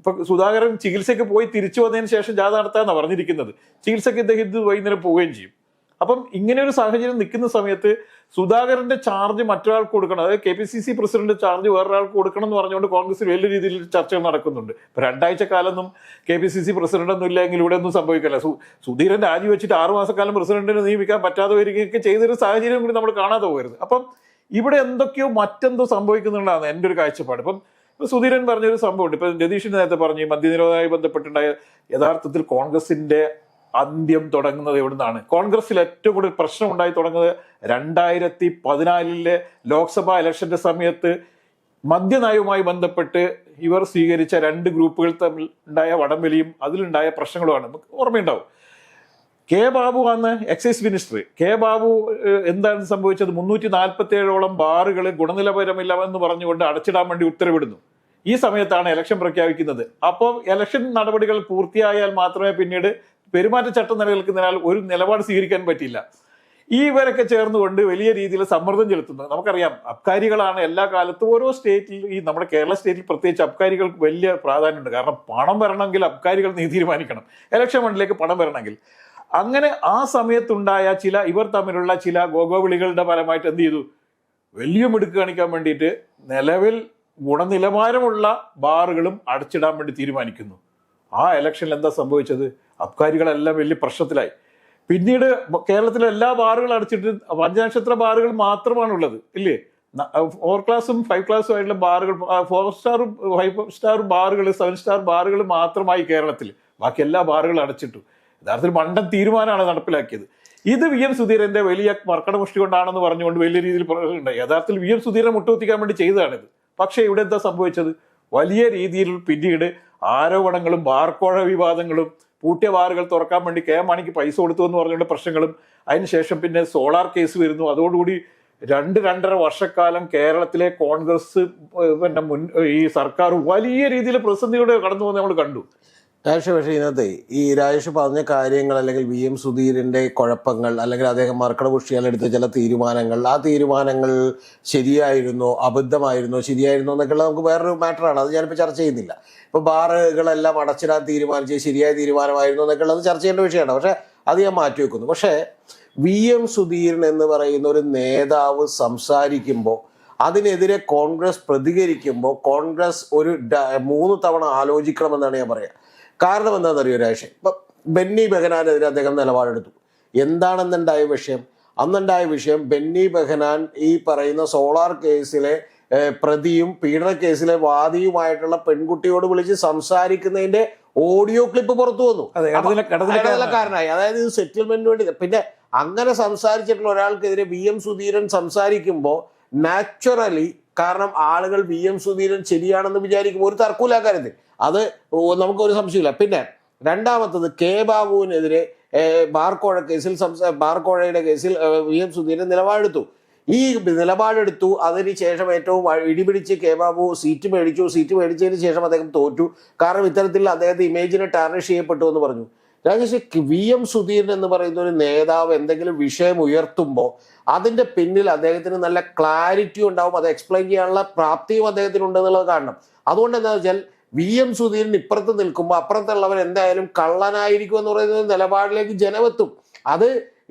ഇപ്പൊ സുധാകരൻ ചികിത്സയ്ക്ക് പോയി തിരിച്ചു വന്നതിന് ശേഷം ജാഥ നടത്താന്നാണ് പറഞ്ഞിരിക്കുന്നത്. ചികിത്സയ്ക്ക് ഇദ്ദേഹം ഇത് വൈകുന്നേരം പോവുകയും ചെയ്യും. അപ്പം ഇങ്ങനെ ഒരു സാഹചര്യം നിൽക്കുന്ന സമയത്ത് സുധാകരന്റെ ചാർജ് മറ്റൊരാൾക്ക് കൊടുക്കണം, അതായത് KPCC പ്രസിഡന്റ് ചാർജ് വേറൊരാൾക്ക് കൊടുക്കണം എന്ന് പറഞ്ഞുകൊണ്ട് കോൺഗ്രസിൽ വലിയ രീതിയിൽ ചർച്ചകൾ നടക്കുന്നുണ്ട്. ഇപ്പൊ 2 ആഴ്ചക്കാലൊന്നും KPCC പ്രസിഡന്റ് ഒന്നും ഇല്ലെങ്കിൽ ഇവിടെ ഒന്നും സംഭവിക്കില്ല. സുധീരൻ രാജിവെച്ചിട്ട് 6 മാസക്കാലം പ്രസിഡന്റിനെ നിയമിക്കാൻ പറ്റാതെ വരികയൊക്കെ ചെയ്തൊരു സാഹചര്യം കൂടി നമ്മൾ കാണാതെ പോകരുത്. അപ്പം ഇവിടെ എന്തൊക്കെയോ മറ്റെന്തോ സംഭവിക്കുന്നുള്ളതാണ് എൻ്റെ ഒരു കാഴ്ചപ്പാട്. ഇപ്പം സുധീരൻ പറഞ്ഞൊരു സംഭവമുണ്ട്. ഇപ്പൊ രതീഷിന് നേരത്തെ പറഞ്ഞു മദ്യനിരോധനവുമായി ബന്ധപ്പെട്ടുണ്ടായ യഥാർത്ഥത്തിൽ കോൺഗ്രസിന്റെ അന്ത്യം തുടങ്ങുന്നത് എവിടുന്നാണ്? കോൺഗ്രസിൽ ഏറ്റവും കൂടുതൽ പ്രശ്നം ഉണ്ടായി തുടങ്ങുന്നത് 2014 ലോക്സഭാ ഇലക്ഷന്റെ സമയത്ത് മദ്യനയവുമായി ബന്ധപ്പെട്ട് ഇവർ സ്വീകരിച്ച 2 ഗ്രൂപ്പുകൾ തമ്മിൽ ഉണ്ടായ വടംവലിയും അതിലുണ്ടായ പ്രശ്നങ്ങളുമാണ്. നമുക്ക് ഓർമ്മയുണ്ടാവും. കെ ബാബു അന്ന് എക്സൈസ് മിനിസ്റ്റർ. കെ ബാബു എന്താണ് സംഭവിച്ചത്? 347ഓളം ബാറുകൾ ഗുണനിലവാരമില്ലെന്ന് പറഞ്ഞുകൊണ്ട് അടച്ചിടാൻ വേണ്ടി ഉത്തരവിടുന്നു. ഈ സമയത്താണ് ഇലക്ഷൻ പ്രഖ്യാപിക്കുന്നത്. അപ്പോൾ ഇലക്ഷൻ നടപടികൾ പൂർത്തിയായാൽ മാത്രമേ പിന്നീട് പെരുമാറ്റച്ചട്ടം നിലനിൽക്കുന്നതിനാൽ ഒരു നിലപാട് സ്വീകരിക്കാൻ പറ്റില്ല. ഇവരൊക്കെ ചേർന്നുകൊണ്ട് വലിയ രീതിയിൽ സമ്മർദ്ദം ചെലുത്തുന്നത് നമുക്കറിയാം. അബ്കാരികളാണ് എല്ലാ കാലത്തും ഓരോ സ്റ്റേറ്റിൽ, ഈ നമ്മുടെ കേരള സ്റ്റേറ്റിൽ പ്രത്യേകിച്ച് അബ്കാരികൾക്ക് വലിയ പ്രാധാന്യമുണ്ട്. കാരണം പണം വരണമെങ്കിൽ അബ്കാരികൾ നീ തീരുമാനിക്കണം, ഇലക്ഷൻ ഫണ്ടിലേക്ക് പണം വരണമെങ്കിൽ. അങ്ങനെ ആ സമയത്തുണ്ടായ ഇവർ തമ്മിലുള്ള ചില ഗോഗോവിളികളുടെ ഫലമായിട്ട് എന്ത് ചെയ്തു? വലിയ മിടുക്ക് കാണിക്കാൻ വേണ്ടിയിട്ട് നിലവിൽ ഗുണനിലവാരമുള്ള ബാറുകളും അടച്ചിടാൻ വേണ്ടി തീരുമാനിക്കുന്നു. ആ ഇലക്ഷനിൽ എന്താ സംഭവിച്ചത്? അബ്കാരികളെല്ലാം വലിയ പ്രശ്നത്തിലായി. പിന്നീട് കേരളത്തിലെ എല്ലാ ബാറുകളും അടച്ചിട്ട് 5 നക്ഷത്ര ബാറുകൾ മാത്രമാണുള്ളത്, ഇല്ലേ? 4 ക്ലാസും 5 ക്ലാസും ആയിട്ടുള്ള ബാറുകൾ, 4 സ്റ്റാറും 5 സ്റ്റാർ ബാറുകൾ, 7 സ്റ്റാർ ബാറുകൾ മാത്രമായി കേരളത്തിൽ. ബാക്കി എല്ലാ ബാറുകളും അടച്ചിട്ടു. യഥാർത്ഥത്തിൽ മണ്ടൻ തീരുമാനമാണ് നടപ്പിലാക്കിയത്. ഇത് VM സുധീരന്റെ വലിയ മർക്കടമുഷ്ടി കൊണ്ടാണെന്ന് പറഞ്ഞുകൊണ്ട് വലിയ രീതിയിൽ ഉണ്ടായി. യഥാർത്ഥത്തിൽ VM സുധീരനെ മുട്ടുകുത്തിക്കാൻ വേണ്ടി ചെയ്തതാണിത്. പക്ഷേ ഇവിടെ എന്താ സംഭവിച്ചത്? വലിയ രീതിയിൽ പിന്നീട് ആരോപണങ്ങളും ബാർക്കോഴ വിവാദങ്ങളും പൂട്ടിയ ബാറുകൾ തുറക്കാൻ വേണ്ടി കെ മാണിക്ക് പൈസ കൊടുത്തു എന്ന് പറഞ്ഞുകൊണ്ട് പ്രശ്നങ്ങളും, അതിനുശേഷം പിന്നെ സോളാർ കേസ് വരുന്നു. അതോടുകൂടി 2-2.5 വർഷക്കാലം കേരളത്തിലെ കോൺഗ്രസ് ഈ സർക്കാർ വലിയ രീതിയിൽ പ്രതിസന്ധിയോടെ കടന്നു പോകുന്നത് നമ്മൾ കണ്ടു. രാജേഷ്, പക്ഷേ ഇതിനകത്ത് ഈ രാജേഷ് പറഞ്ഞ കാര്യങ്ങൾ അല്ലെങ്കിൽ VM സുധീരന്റെ കുഴപ്പങ്ങൾ അല്ലെങ്കിൽ അദ്ദേഹം മർക്കടപുഷ്ടിയാൽ എടുത്ത ചില തീരുമാനങ്ങൾ, ആ തീരുമാനങ്ങൾ ശരിയായിരുന്നോ അബദ്ധമായിരുന്നോ ശരിയായിരുന്നോ എന്നൊക്കെയുള്ള നമുക്ക് വേറൊരു മാറ്ററാണ്. അത് ഞാനിപ്പോൾ ചർച്ച ചെയ്യുന്നില്ല. ഇപ്പോൾ ബാറുകളെല്ലാം അടച്ചിടാൻ തീരുമാനിച്ചത് ശരിയായ തീരുമാനമായിരുന്നോ എന്നൊക്കെയുള്ളത് ചർച്ച ചെയ്യേണ്ട വിഷയമാണ്. പക്ഷേ അത് ഞാൻ മാറ്റിവെക്കുന്നു. പക്ഷേ VM സുധീരൻ എന്ന് പറയുന്ന ഒരു നേതാവ് സംസാരിക്കുമ്പോൾ, അതിനെതിരെ കോൺഗ്രസ് പ്രതികരിക്കുമ്പോൾ കോൺഗ്രസ് ഒരു 3 തവണ ആലോചിക്കണമെന്നാണ് ഞാൻ പറയുക. കാരണം എന്താണെന്നറിയോ രാജേഷ്? ഇപ്പം ബെന്നി ബെഹനാനെതിരെ അദ്ദേഹം നിലപാടെടുത്തു. എന്താണെന്നുണ്ടായ വിഷയം? അന്നുണ്ടായ വിഷയം ബെന്നി ബെഹനാൻ ഈ പറയുന്ന സോളാർ കേസിലെ പ്രതിയും പീഡന കേസിലെ വാദിയുമായിട്ടുള്ള പെൺകുട്ടിയോട് വിളിച്ച് സംസാരിക്കുന്നതിന്റെ ഓഡിയോ ക്ലിപ്പ് പുറത്തു വന്നു. ഇടനിലക്കാരനായി, അതായത് ഇത് സെറ്റിൽമെന്റിന് വേണ്ടി. പിന്നെ അങ്ങനെ സംസാരിച്ചിട്ടുള്ള ഒരാൾക്കെതിരെ VM സുധീരൻ സംസാരിക്കുമ്പോൾ നാച്ചുറലി, കാരണം ആളുകൾ VM സുധീരൻ ശരിയാണെന്ന് വിചാരിക്കുമ്പോൾ ഒരു തർക്കമില്ല കാര്യത്തിൽ, അത് നമുക്കൊരു സംശയമില്ല. പിന്നെ രണ്ടാമത്തത് കെ ബാബുവിനെതിരെ ബാർക്കോഴ കേസിൽ ബാർക്കോഴയുടെ കേസിൽ VM സുധീരൻ നിലപാടെടുത്തു. ഈ നിലപാടെടുത്തു. അതിനുശേഷം ഏറ്റവും ഇടിപിടിച്ച് കെ ബാബു സീറ്റ് മേടിച്ചു. സീറ്റ് മേടിച്ചതിന് ശേഷം അദ്ദേഹം തോറ്റു. കാരണം ഇത്തരത്തിൽ അദ്ദേഹത്തെ ഇമേജിനെ ടാർണിഷ് ചെയ്യപ്പെട്ടു എന്ന് പറഞ്ഞു. രാജേഷ്, VM സുധീരൻ എന്ന് പറയുന്ന ഒരു നേതാവ് എന്തെങ്കിലും വിഷയം ഉയർത്തുമ്പോൾ അതിന്റെ പിന്നിൽ അദ്ദേഹത്തിന് നല്ല ക്ലാരിറ്റി ഉണ്ടാവും, അത് എക്സ്പ്ലെയിൻ ചെയ്യാനുള്ള പ്രാപ്തിയും അദ്ദേഹത്തിന് ഉണ്ടെന്നുള്ളത് കാണണം. അതുകൊണ്ട് എന്താ വെച്ചാൽ VM സുധീരൻ ഇപ്പുറത്ത് നിൽക്കുമ്പോൾ അപ്പുറത്തുള്ളവർ എന്തായാലും കള്ളനായിരിക്കും എന്ന് പറയുന്ന നിലപാടിലേക്ക് ജനമെത്തും. അത്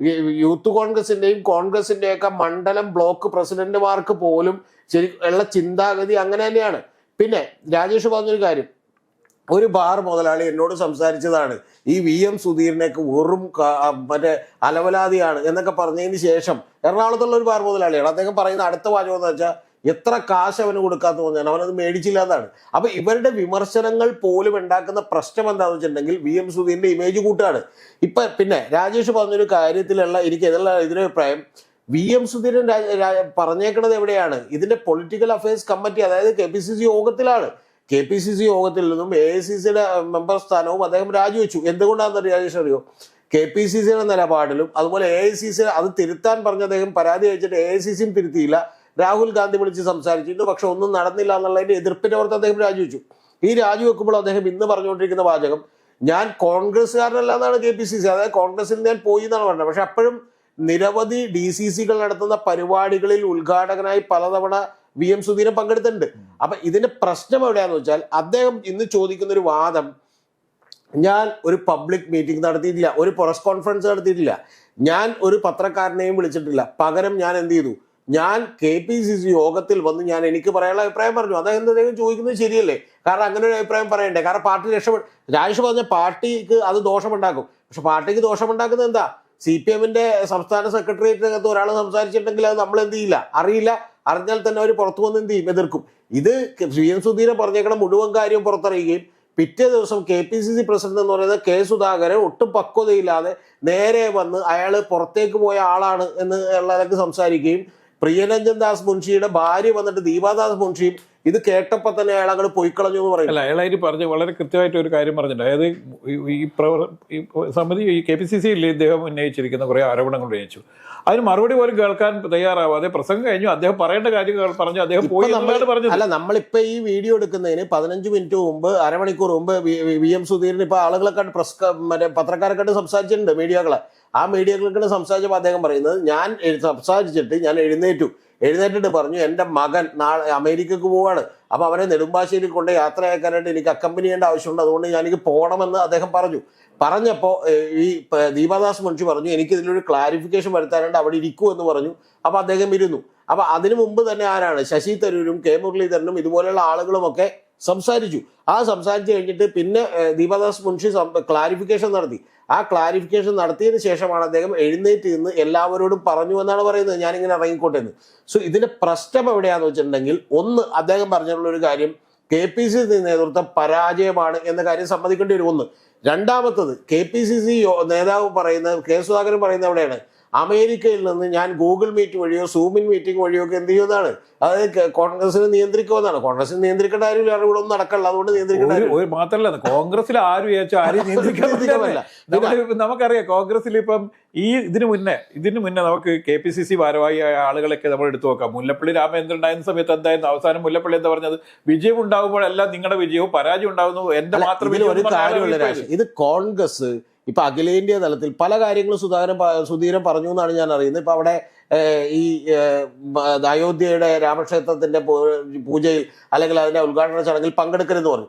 യൂത്ത് കോൺഗ്രസിന്റെയും ഒക്കെ മണ്ഡലം ബ്ലോക്ക് പ്രസിഡന്റുമാർക്ക് പോലും ശരി ഉള്ള ചിന്താഗതി അങ്ങനെ തന്നെയാണ്. പിന്നെ രാജേഷ് പറഞ്ഞൊരു കാര്യം, ഒരു ബാർ മുതലാളി എന്നോട് സംസാരിച്ചതാണ് ഈ VM സുധീരനൊക്കെ വെറും മറ്റേ അലവലാതിയാണ് എന്നൊക്കെ പറഞ്ഞതിന് ശേഷം, എറണാകുളത്തുള്ള ഒരു ബാർ മുതലാളിയാണ്. അദ്ദേഹം പറയുന്ന അടുത്ത വാചകം എന്ന് വെച്ചാൽ എത്ര കാശ് അവന് കൊടുക്കാത്ത തോന്നിയാണ്, അവനത് മേടിച്ചില്ല എന്നാണ്. അപ്പൊ ഇവരുടെ വിമർശനങ്ങൾ പോലും ഉണ്ടാക്കുന്ന പ്രശ്നം എന്താണെന്ന് വെച്ചിട്ടുണ്ടെങ്കിൽ VM സുധീരന്റെ ഇമേജ് കൂട്ടാണ്. ഇപ്പൊ പിന്നെ രാജേഷ് പറഞ്ഞൊരു കാര്യത്തിലുള്ള എനിക്ക് ഇതിന്റെ അഭിപ്രായം, VM സുധീരൻ പറഞ്ഞേക്കണത് എവിടെയാണ്? ഇതിന്റെ പൊളിറ്റിക്കൽ അഫയേഴ്സ് കമ്മിറ്റി, അതായത് KPCC യോഗത്തിലാണ്. KPCC യോഗത്തിൽ നിന്നും AICCയുടെ മെമ്പർ സ്ഥാനവും അദ്ദേഹം രാജിവെച്ചു. എന്തുകൊണ്ടാണെന്ന് രാജേഷ് അറിയോ? KPCCയുടെ നിലപാടിലും അതുപോലെ AICC അത് തിരുത്താൻ പറഞ്ഞ അദ്ദേഹം പരാതി അയച്ചിട്ട് AICCയും തിരുത്തിയില്ല. രാഹുൽ ഗാന്ധി വിളിച്ച് സംസാരിച്ചിട്ട് പക്ഷെ ഒന്നും നടന്നില്ല എന്നുള്ളതിന്റെ എതിർപ്പിന്റെ പുറത്ത് അദ്ദേഹം രാജിവെച്ചു. ഈ രാജിവെക്കുമ്പോൾ അദ്ദേഹം ഇന്ന് പറഞ്ഞുകൊണ്ടിരിക്കുന്ന വാചകം, ഞാൻ കോൺഗ്രസ്സുകാരനല്ല എന്നാണ് KPCC, അതായത് കോൺഗ്രസിൽ ഞാൻ പോയി എന്നാണ് പറഞ്ഞത്. പക്ഷെ അപ്പോഴും നിരവധി DCCകൾ നടത്തുന്ന പരിപാടികളിൽ ഉദ്ഘാടകനായി പലതവണ VM സുധീരൻ പങ്കെടുത്തിട്ടുണ്ട്. അപ്പൊ ഇതിന്റെ പ്രശ്നം എവിടെയാന്ന് വെച്ചാൽ അദ്ദേഹം ഇന്ന് ചോദിക്കുന്ന ഒരു വാദം, ഞാൻ ഒരു പബ്ലിക് മീറ്റിംഗ് നടത്തിയിട്ടില്ല, ഒരു പ്രസ് കോൺഫറൻസ് നടത്തിയിട്ടില്ല, ഞാൻ ഒരു പത്രക്കാരനെയും വിളിച്ചിട്ടില്ല, പകരം ഞാൻ എന്ത് ചെയ്തു, ഞാൻ KPCC യോഗത്തിൽ വന്ന് ഞാൻ എനിക്ക് പറയാനുള്ള അഭിപ്രായം പറഞ്ഞു. അദ്ദേഹം ചോദിക്കുന്നത് ശരിയല്ലേ? കാരണം അങ്ങനെ ഒരു അഭിപ്രായം പറയണ്ടേ? കാരണം പാർട്ടി രക്ഷപ്പെടും. രാജേഷ് പറഞ്ഞ പാർട്ടിക്ക് അത് ദോഷമുണ്ടാക്കും. പക്ഷെ പാർട്ടിക്ക് ദോഷമുണ്ടാക്കുന്നത് എന്താ? CPMന്റെ സംസ്ഥാന സെക്രട്ടേറിയറ്റിനകത്ത് ഒരാൾ സംസാരിച്ചിട്ടുണ്ടെങ്കിൽ അത് നമ്മൾ എന്ത് ചെയ്യില്ല, അറിയില്ല. അറിഞ്ഞാൽ തന്നെ അവർ പുറത്തു വന്ന് എന്ത് ചെയ്യും, എതിർക്കും. ഇത് VM സുധീരൻ പറഞ്ഞേക്കണം മുഴുവൻ കാര്യവും പുറത്തറിയുകയും പിറ്റേ ദിവസം KPCC പ്രസിഡന്റ് എന്ന് പറയുന്നത് K സുധാകരൻ ഒട്ടും പക്വതയില്ലാതെ നേരെ വന്ന് അയാൾ പുറത്തേക്ക് പോയ ആളാണ് എന്ന് ഉള്ളതൊക്കെ സംസാരിക്കുകയും പ്രിയരഞ്ജൻ ദാസ് മുൻഷിയുടെ ഭാര്യ വന്നിട്ട് ദീപാദാസ് മുൻഷിയും ഇത് കേട്ടപ്പോ തന്നെ അയാൾ അങ്ങോട്ട് പോയിക്കളഞ്ഞു എന്ന് പറയും. അല്ല, അയാളായിട്ട് പറഞ്ഞ് വളരെ കൃത്യമായിട്ട് ഒരു കാര്യം പറഞ്ഞിട്ടുണ്ട്. അതായത് ഈ സമിതി KPCCയിൽ ഇദ്ദേഹം ഉന്നയിച്ചിരിക്കുന്ന കുറെ ആരോപണങ്ങൾ ഉന്നയിച്ചു. അതിന് മറുപടി പോലും കേൾക്കാൻ തയ്യാറാവാതെ പ്രസംഗം കഴിഞ്ഞു, അദ്ദേഹം പറയേണ്ട കാര്യങ്ങൾ പറഞ്ഞു, അദ്ദേഹം പോയി എന്നാണ് പറഞ്ഞത്. അല്ല, നമ്മളിപ്പോ ഈ വീഡിയോ എടുക്കുന്നതിന് 15 മിനിറ്റ് മുമ്പ്, അരമണിക്കൂർ മുമ്പ് VM സുധീരൻ ഇപ്പൊ ആളുകളെ കണ്ട് മറ്റേ പത്രക്കാരെ കണ്ട് സംസാരിച്ചിട്ടുണ്ട്, മീഡിയകളെ. ആ മീഡിയകളെ കണ്ട് സംസാരിച്ചപ്പോൾ അദ്ദേഹം പറയുന്നത്, ഞാൻ സംസാരിച്ചിട്ട് ഞാൻ എഴുന്നേറ്റിട്ട് പറഞ്ഞു, എൻ്റെ മകൻ നാളെ അമേരിക്കക്ക് പോവാണ്, അപ്പൊ അവരെ നെടുമ്പാശ്ശേരി കൊണ്ട് യാത്രയാക്കാനായിട്ട് എനിക്ക് അക്കമ്പനി ചെയ്യേണ്ട ആവശ്യമുണ്ട്, അതുകൊണ്ട് എനിക്ക് പോകണമെന്ന് അദ്ദേഹം പറഞ്ഞപ്പോ ഈ ദീപാദാസ് മുൻഷി പറഞ്ഞു, എനിക്ക് ഇതിലൊരു ക്ലാരിഫിക്കേഷൻ വരുത്താനുണ്ട്, അവിടെ ഇരിക്കൂ എന്ന് പറഞ്ഞു. അപ്പൊ അദ്ദേഹം ഇരുന്നു. അപ്പൊ അതിനു മുമ്പ് തന്നെ ആരാണ്, ശശി തരൂരും K മുരളീധരനും ഇതുപോലെയുള്ള ആളുകളുമൊക്കെ സംസാരിച്ചു. ആ സംസാരിച്ചു കഴിഞ്ഞിട്ട് പിന്നെ ദീപാദാസ് മുൻഷി ക്ലാരിഫിക്കേഷൻ നടത്തി. ആ ക്ലാരിഫിക്കേഷൻ നടത്തിയതിനു ശേഷമാണ് അദ്ദേഹം എഴുന്നേറ്റ് നിന്ന് എല്ലാവരോടും പറഞ്ഞു എന്നാണ് പറയുന്നത്, ഞാനിങ്ങനെ ഇറങ്ങിക്കോട്ടെ എന്ന്. സോ ഇതിന്റെ പ്രശ്നം എവിടെയാന്ന് വെച്ചിട്ടുണ്ടെങ്കിൽ, ഒന്ന് അദ്ദേഹം പറഞ്ഞിട്ടുള്ള ഒരു കാര്യം, KPCC നേതൃത്വം പരാജയമാണ് എന്ന കാര്യം സമ്മതിക്കേണ്ടി വരും. ഒന്ന്. രണ്ടാമത്തത്, KPCC നേതാവ് പറയുന്നത്, K സുധാകരൻ പറയുന്നത് എവിടെയാണ്, അമേരിക്കയിൽ നിന്ന് ഞാൻ ഗൂഗിൾ മീറ്റ് വഴിയോ സൂമിൻ മീറ്റിംഗ് വഴിയോ ഒക്കെ എന്ത് ചെയ്യുന്നതാണ്, അതായത് കോൺഗ്രസിനെ നിയന്ത്രിക്കുമെന്നാണ്. കോൺഗ്രസിനെ നിയന്ത്രിക്കേണ്ട ആരും ഇവിടെ ഒന്നും നടക്കല്ല, അതുകൊണ്ട് നിയന്ത്രിക്കേണ്ട മാത്രമല്ല കോൺഗ്രസിൽ ആരും നിയന്ത്രിക്കാമല്ല. നമുക്കറിയാം, കോൺഗ്രസിൽ ഇപ്പം ഇതിനു മുന്നേ നമുക്ക് KPCC ഭാരവാഹിയായ ആളുകളൊക്കെ നമ്മൾ എടുത്തു നോക്കാം. മുല്ലപ്പള്ളി രാമചന്ദ്രൻ ഉണ്ടായിരുന്ന സമയത്ത് എന്തായിരുന്നു അവസാനം മുല്ലപ്പള്ളി എന്താ പറഞ്ഞത്, വിജയം ഉണ്ടാകുമ്പോഴെല്ലാം നിങ്ങളുടെ വിജയവും പരാജയം ഉണ്ടാകുന്നു, എന്റെ മാത്രം ഒരു കാര്യമുള്ള. ഇത് കോൺഗ്രസ് ഇപ്പൊ അഖിലേന്ത്യാ തലത്തിൽ പല കാര്യങ്ങളും സുധീരൻ പറഞ്ഞു എന്നാണ് ഞാൻ അറിയുന്നത്. ഇപ്പൊ അവിടെ ഈ അയോധ്യയുടെ രാമക്ഷേത്രത്തിന്റെ പൂജയിൽ അല്ലെങ്കിൽ അതിന്റെ ഉദ്ഘാടന ചടങ്ങിൽ പങ്കെടുക്കരുതെന്ന് പറഞ്ഞു.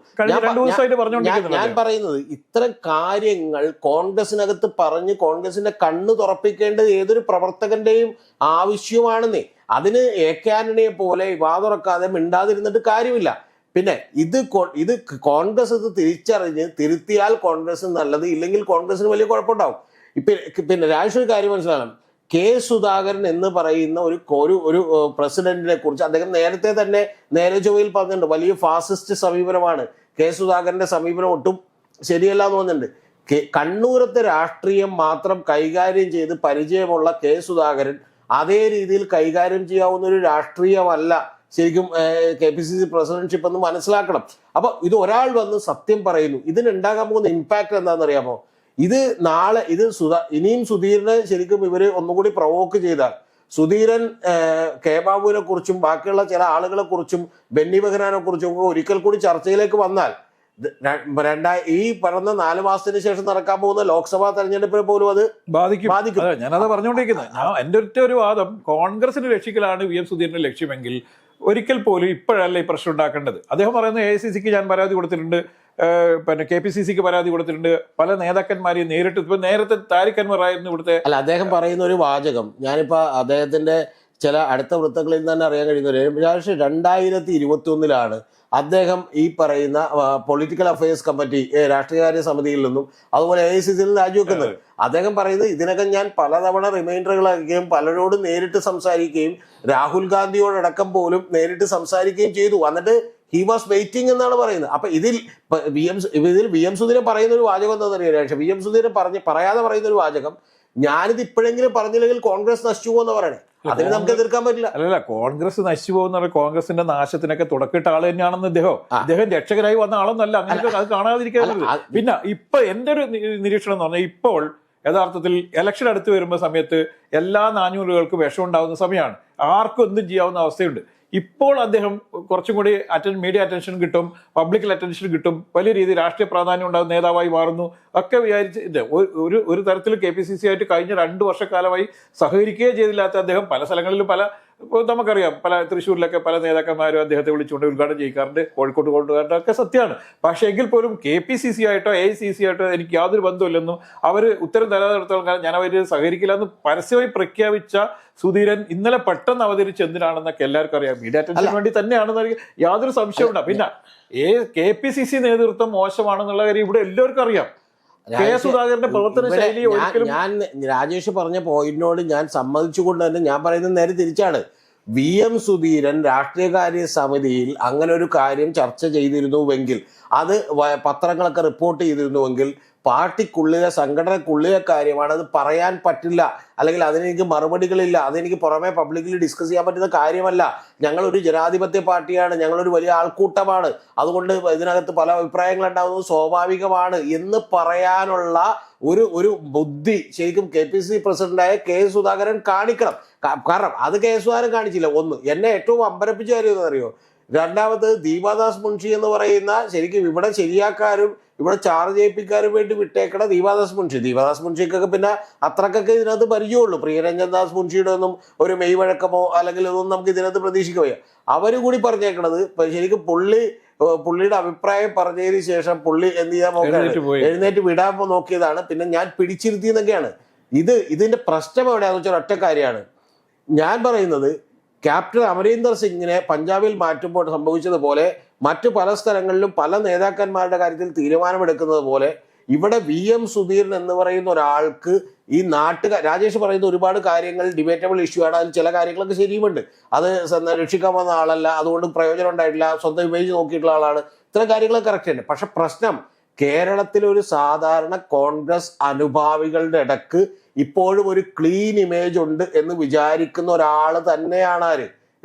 ഞാൻ പറയുന്നത്, ഇത്തരം കാര്യങ്ങൾ കോൺഗ്രസിനകത്ത് പറഞ്ഞ് കോൺഗ്രസിന്റെ കണ്ണ് തുറപ്പിക്കേണ്ടത് ഏതൊരു പ്രവർത്തകന്റെയും ആവശ്യമാണെന്നേ. അതിന് AK ആന്റണിയെ പോലെ വാതുറക്കാതെ മിണ്ടാതിരുന്നിട്ട് കാര്യമില്ല. പിന്നെ ഇത് കോൺഗ്രസ് ഇത് തിരിച്ചറിഞ്ഞ് തിരുത്തിയാൽ കോൺഗ്രസ് നല്ലത്, ഇല്ലെങ്കിൽ കോൺഗ്രസിന് വലിയ കുഴപ്പമുണ്ടാവും. പിന്നെ രാഷ്ട്രീയ കാര്യം മനസ്സിലാണ്, K സുധാകരൻ എന്ന് പറയുന്ന ഒരു പ്രസിഡന്റിനെ കുറിച്ച് അദ്ദേഹം നേരത്തെ തന്നെ നേരെ ചൊവ്വയിൽ പറഞ്ഞിട്ടുണ്ട്, വലിയ ഫാസിസ്റ്റ് സമീപനമാണ് K സുധാകരന്റെ സമീപനം, ഒട്ടും ശരിയല്ല എന്ന് പറഞ്ഞിട്ടുണ്ട്. കണ്ണൂരത്തെ രാഷ്ട്രീയം മാത്രം കൈകാര്യം ചെയ്ത് പരിചയമുള്ള K സുധാകരൻ അതേ രീതിയിൽ കൈകാര്യം ചെയ്യാവുന്ന ഒരു രാഷ്ട്രീയമല്ല ശരിക്കും KPCC പ്രസിഡന്റ്ഷിപ്പ് എന്ന് മനസ്സിലാക്കണം. അപ്പൊ ഇത് ഒരാൾ വന്ന് സത്യം പറയുന്നു, ഇതിനുണ്ടാകാൻ പോകുന്ന ഇമ്പാക്ട് എന്താണെന്നറിയാമോ? ഇത് നാളെ ഇനിയും സുധീരനെ ശരിക്കും ഇവര് ഒന്നുകൂടി പ്രൊവോക്ക് ചെയ്താൽ, സുധീരൻ K ബാബുവിനെ കുറിച്ചും ബാക്കിയുള്ള ചില ആളുകളെ കുറിച്ചും ബെന്നി ബെഹനാനെ കുറിച്ചും ഒക്കെ ഒരിക്കൽ കൂടി ചർച്ചയിലേക്ക് വന്നാൽ, ഈ പറഞ്ഞ 4 മാസത്തിന് ശേഷം നടക്കാൻ പോകുന്ന ലോക്സഭാ തെരഞ്ഞെടുപ്പിനെ പോലും അത് ബാധിക്കും. ഞാനത് പറഞ്ഞുകൊണ്ടിരിക്കുന്നത്. എന്റെ ഒരു വാദം, കോൺഗ്രസിനെ രക്ഷിക്കലാണ് VM സുധീരന്റെ ലക്ഷ്യമെങ്കിൽ ഒരിക്കൽ പോലും ഇപ്പോഴല്ല ഈ പ്രശ്നം ഉണ്ടാക്കേണ്ടത്. അദ്ദേഹം പറയുന്നത് AICCക്ക് ഞാൻ പരാതി കൊടുത്തിട്ടുണ്ട്, പിന്നെ KPCCക്ക് പരാതി കൊടുത്തിട്ടുണ്ട്, പല നേതാക്കന്മാരെയും നേരിട്ട്, ഇപ്പൊ നേരത്തെ താരിഖ് അൻവറായിരുന്നു ഇവിടുത്തെ. അല്ല, അദ്ദേഹം പറയുന്ന ഒരു വാചകം ഞാനിപ്പോ അദ്ദേഹത്തിന്റെ ചില അടുത്ത വൃത്തങ്ങളിൽ തന്നെ അറിയാൻ കഴിയുന്ന, 2021 അദ്ദേഹം ഈ പറയുന്ന പൊളിറ്റിക്കൽ അഫയേഴ്സ് കമ്മിറ്റി രാഷ്ട്രീയകാര്യ സമിതിയിൽ നിന്നും അതുപോലെ AICCയിൽ നിന്ന് രാജിവെക്കുന്നത്. അദ്ദേഹം പറയുന്നത്, ഇതിനകം ഞാൻ പലതവണ റിമൈൻഡറുകൾ അയക്കുകയും പലരോടും നേരിട്ട് സംസാരിക്കുകയും രാഹുൽ ഗാന്ധിയോടക്കം പോലും നേരിട്ട് സംസാരിക്കുകയും ചെയ്തു, എന്നിട്ട് ഹി വാസ് വെയിറ്റിംഗ് എന്നാണ് പറയുന്നത്. അപ്പൊ ഇതിൽ VM സുധീരൻ പറയുന്ന ഒരു വാചകം എന്താണെന്നറിയാം, VM സുധീരൻ പറയാതെ പറയുന്ന ഒരു വാചകം, ഞാനിത് ഇപ്പോഴെങ്കിലും പറഞ്ഞില്ലെങ്കിൽ കോൺഗ്രസ് നശിച്ചു പോകുന്ന പറയണേ. അതിന് നമുക്ക് എതിർക്കാൻ പറ്റില്ല. അല്ലല്ല, കോൺഗ്രസ് നശിച്ചു പോകുന്ന കോൺഗ്രസിന്റെ നാശത്തിനൊക്കെ തുടക്കിട്ട ആൾ തന്നെയാണെന്ന് അദ്ദേഹം രക്ഷകരായി വന്ന ആളൊന്നല്ല. അങ്ങനെ അത് കാണാതിരിക്കാൻ. പിന്നെ ഇപ്പൊ എന്റെ ഒരു നിരീക്ഷണം എന്ന് പറഞ്ഞാൽ, ഇപ്പോൾ യഥാർത്ഥത്തിൽ ഇലക്ഷൻ അടുത്ത് വരുമ്പോൾ സമയത്ത് എല്ലാ നാഞ്ഞൂലുകൾക്കും വിഷം ഉണ്ടാകുന്ന സമയമാണ്. ആർക്കും എന്തും ചെയ്യാവുന്ന അവസ്ഥയുണ്ട്. ഇപ്പോൾ അദ്ദേഹം കുറച്ചും കൂടി മീഡിയ അറ്റൻഷൻ കിട്ടും, പബ്ലിക്കൽ അറ്റൻഷൻ കിട്ടും, വലിയ രീതിയിൽ രാഷ്ട്രീയ പ്രാധാന്യം ഉണ്ടാകുന്ന നേതാവായി മാറുന്നു ഒക്കെ വിചാരിച്ച് ഇത് ഒരു തരത്തിൽ KPCC ആയിട്ട് കഴിഞ്ഞ 2 വർഷക്കാലമായി സഹകരിക്കുകയും ചെയ്തില്ലാത്ത അദ്ദേഹം പല സ്ഥലങ്ങളിലും നമുക്കറിയാം, പല തൃശ്ശൂരിലൊക്കെ പല നേതാക്കന്മാരും അദ്ദേഹത്തെ വിളിച്ചുകൊണ്ട് ഉദ്ഘാടനം ചെയ്യിക്കാറുണ്ട്, കോഴിക്കോട് കൊണ്ടുവരാറുണ്ട്, ഒക്കെ സത്യമാണ്. പക്ഷേ എങ്കിൽ പോലും KPCC ആയിട്ടോ AICC ആയിട്ടോ എനിക്ക് യാതൊരു ബന്ധമില്ലെന്നും അവർ ഉത്തരം തരാത്തിടത്തോളം കാലം ഞാൻ അവർ സഹകരിക്കില്ല എന്ന് പരസ്യമായി പ്രഖ്യാപിച്ച സുധീരൻ ഇന്നലെ പെട്ടെന്ന് അവതരിച്ച് എന്തിനാണെന്നൊക്കെ എല്ലാവർക്കും അറിയാം. മീഡിയ അറ്റൻഷന് വേണ്ടി തന്നെയാണെന്ന് യാതൊരു സംശയമുണ്ട്. പിന്നെ KPCC നേതൃത്വം മോശമാണെന്നുള്ള കാര്യം ഇവിടെ എല്ലാവർക്കും അറിയാം. സുധാകരന്റെ പ്രവർത്തന ശൈലി ഞാൻ രാജേഷ് പറഞ്ഞ പോയിന്റിനോട് ഞാൻ സമ്മതിച്ചുകൊണ്ട് തന്നെ ഞാൻ പറയുന്നത് നേരെ തിരിച്ചാണ്. VM സുധീരൻ രാഷ്ട്രീയകാര്യ സമിതിയിൽ അങ്ങനെ ഒരു കാര്യം ചർച്ച ചെയ്തിരുന്നുവെങ്കിൽ, അത് പത്രങ്ങളൊക്കെ റിപ്പോർട്ട് ചെയ്തിരുന്നുവെങ്കിൽ, പാർട്ടിക്കുള്ളിലെ സംഘടനക്കുള്ളിലെ കാര്യമാണ്, അത് പറയാൻ പറ്റില്ല, അല്ലെങ്കിൽ അതിനെനിക്ക് മറുപടികളില്ല, അതെനിക്ക് പുറമെ പബ്ലിക്കലി ഡിസ്കസ് ചെയ്യാൻ പറ്റുന്ന കാര്യമല്ല. ഞങ്ങളൊരു ജനാധിപത്യ പാർട്ടിയാണ്, ഞങ്ങളൊരു വലിയ ആൾക്കൂട്ടമാണ്, അതുകൊണ്ട് ഇതിനകത്ത് പല അഭിപ്രായങ്ങൾ ഉണ്ടാകുന്നത് സ്വാഭാവികമാണ് എന്ന് പറയാനുള്ള ഒരു ബുദ്ധി ശരിക്കും KPCC പ്രസിഡന്റായ സുധാകരൻ കാണിക്കണം. കാരണം അത് സുധാകരൻ കാണിച്ചില്ല. ഒന്ന്, എന്നെ ഏറ്റവും അമ്പരപ്പിച്ച കാര്യം എന്നറിയോ? രണ്ടാമത് ദീപാദാസ് മുൻഷി എന്ന് പറയുന്ന ശരിക്കും ഇവിടെ ശരിയാക്കാരും ഇവിടെ ചാർജ് ചെയ്യിപ്പിക്കാനും വേണ്ടി വിട്ടേക്കണ ദീപാദാസ് മുൻഷിക്കൊക്കെ പിന്നെ അത്രക്കൊക്കെ ഇതിനകത്ത് പരിചയമുള്ളൂ. പ്രിയരഞ്ജൻ ദാസ് മുൻഷിയുടെ ഒന്നും ഒരു മെയ് വഴക്കമോ അല്ലെങ്കിൽ ഇതൊന്നും നമുക്ക് ഇതിനകത്ത് പ്രതീക്ഷിക്കുകയോ. അവർ കൂടി പറഞ്ഞേക്കണത് ശരിക്കും പുള്ളിയുടെ അഭിപ്രായം പറഞ്ഞതിന് ശേഷം പുള്ളി എന്ത് ചെയ്യാൻ നോക്കുകയാണ്, എഴുന്നേറ്റ് വിടാൻ നോക്കിയതാണ്. പിന്നെ ഞാൻ പിടിച്ചിരുത്തിയെന്നൊക്കെയാണ്. ഇതിന്റെ പ്രശ്നം എവിടെയാണെന്ന് വെച്ചാൽ ഒറ്റ കാര്യമാണ്. ഞാൻ പറയുന്നത് ക്യാപ്റ്റൻ അമരീന്ദർ സിംഗിനെ പഞ്ചാബിൽ മാറ്റുമ്പോൾ സംഭവിച്ചതുപോലെ മറ്റു പല സ്ഥലങ്ങളിലും പല നേതാക്കന്മാരുടെ കാര്യത്തിൽ തീരുമാനമെടുക്കുന്നത് പോലെ ഇവിടെ VM സുധീരൻ എന്ന് പറയുന്ന ഒരാൾക്ക് ഈ രാജേഷ് പറയുന്ന ഒരുപാട് കാര്യങ്ങൾ ഡിബേറ്റബിൾ ഇഷ്യൂ ആണ്. അതിൽ ചില കാര്യങ്ങളൊക്കെ ശരിയുമുണ്ട്. അത് രക്ഷിക്കാൻ വന്ന ആളല്ല, അതുകൊണ്ട് പ്രയോജനം ഉണ്ടായിട്ടില്ല, സ്വന്തം ഇമേജ് നോക്കിയിട്ടുള്ള ആളാണ്, ഇത്തരം കാര്യങ്ങളൊക്കെ കറക്റ്റ് ഉണ്ട്. പക്ഷെ പ്രശ്നം കേരളത്തിലെ ഒരു സാധാരണ കോൺഗ്രസ് അനുഭാവികളുടെ ഇടക്ക് ഇപ്പോഴും ഒരു ക്ലീൻ ഇമേജ് ഉണ്ട് എന്ന് വിചാരിക്കുന്ന ഒരാൾ തന്നെയാണ് ആര്?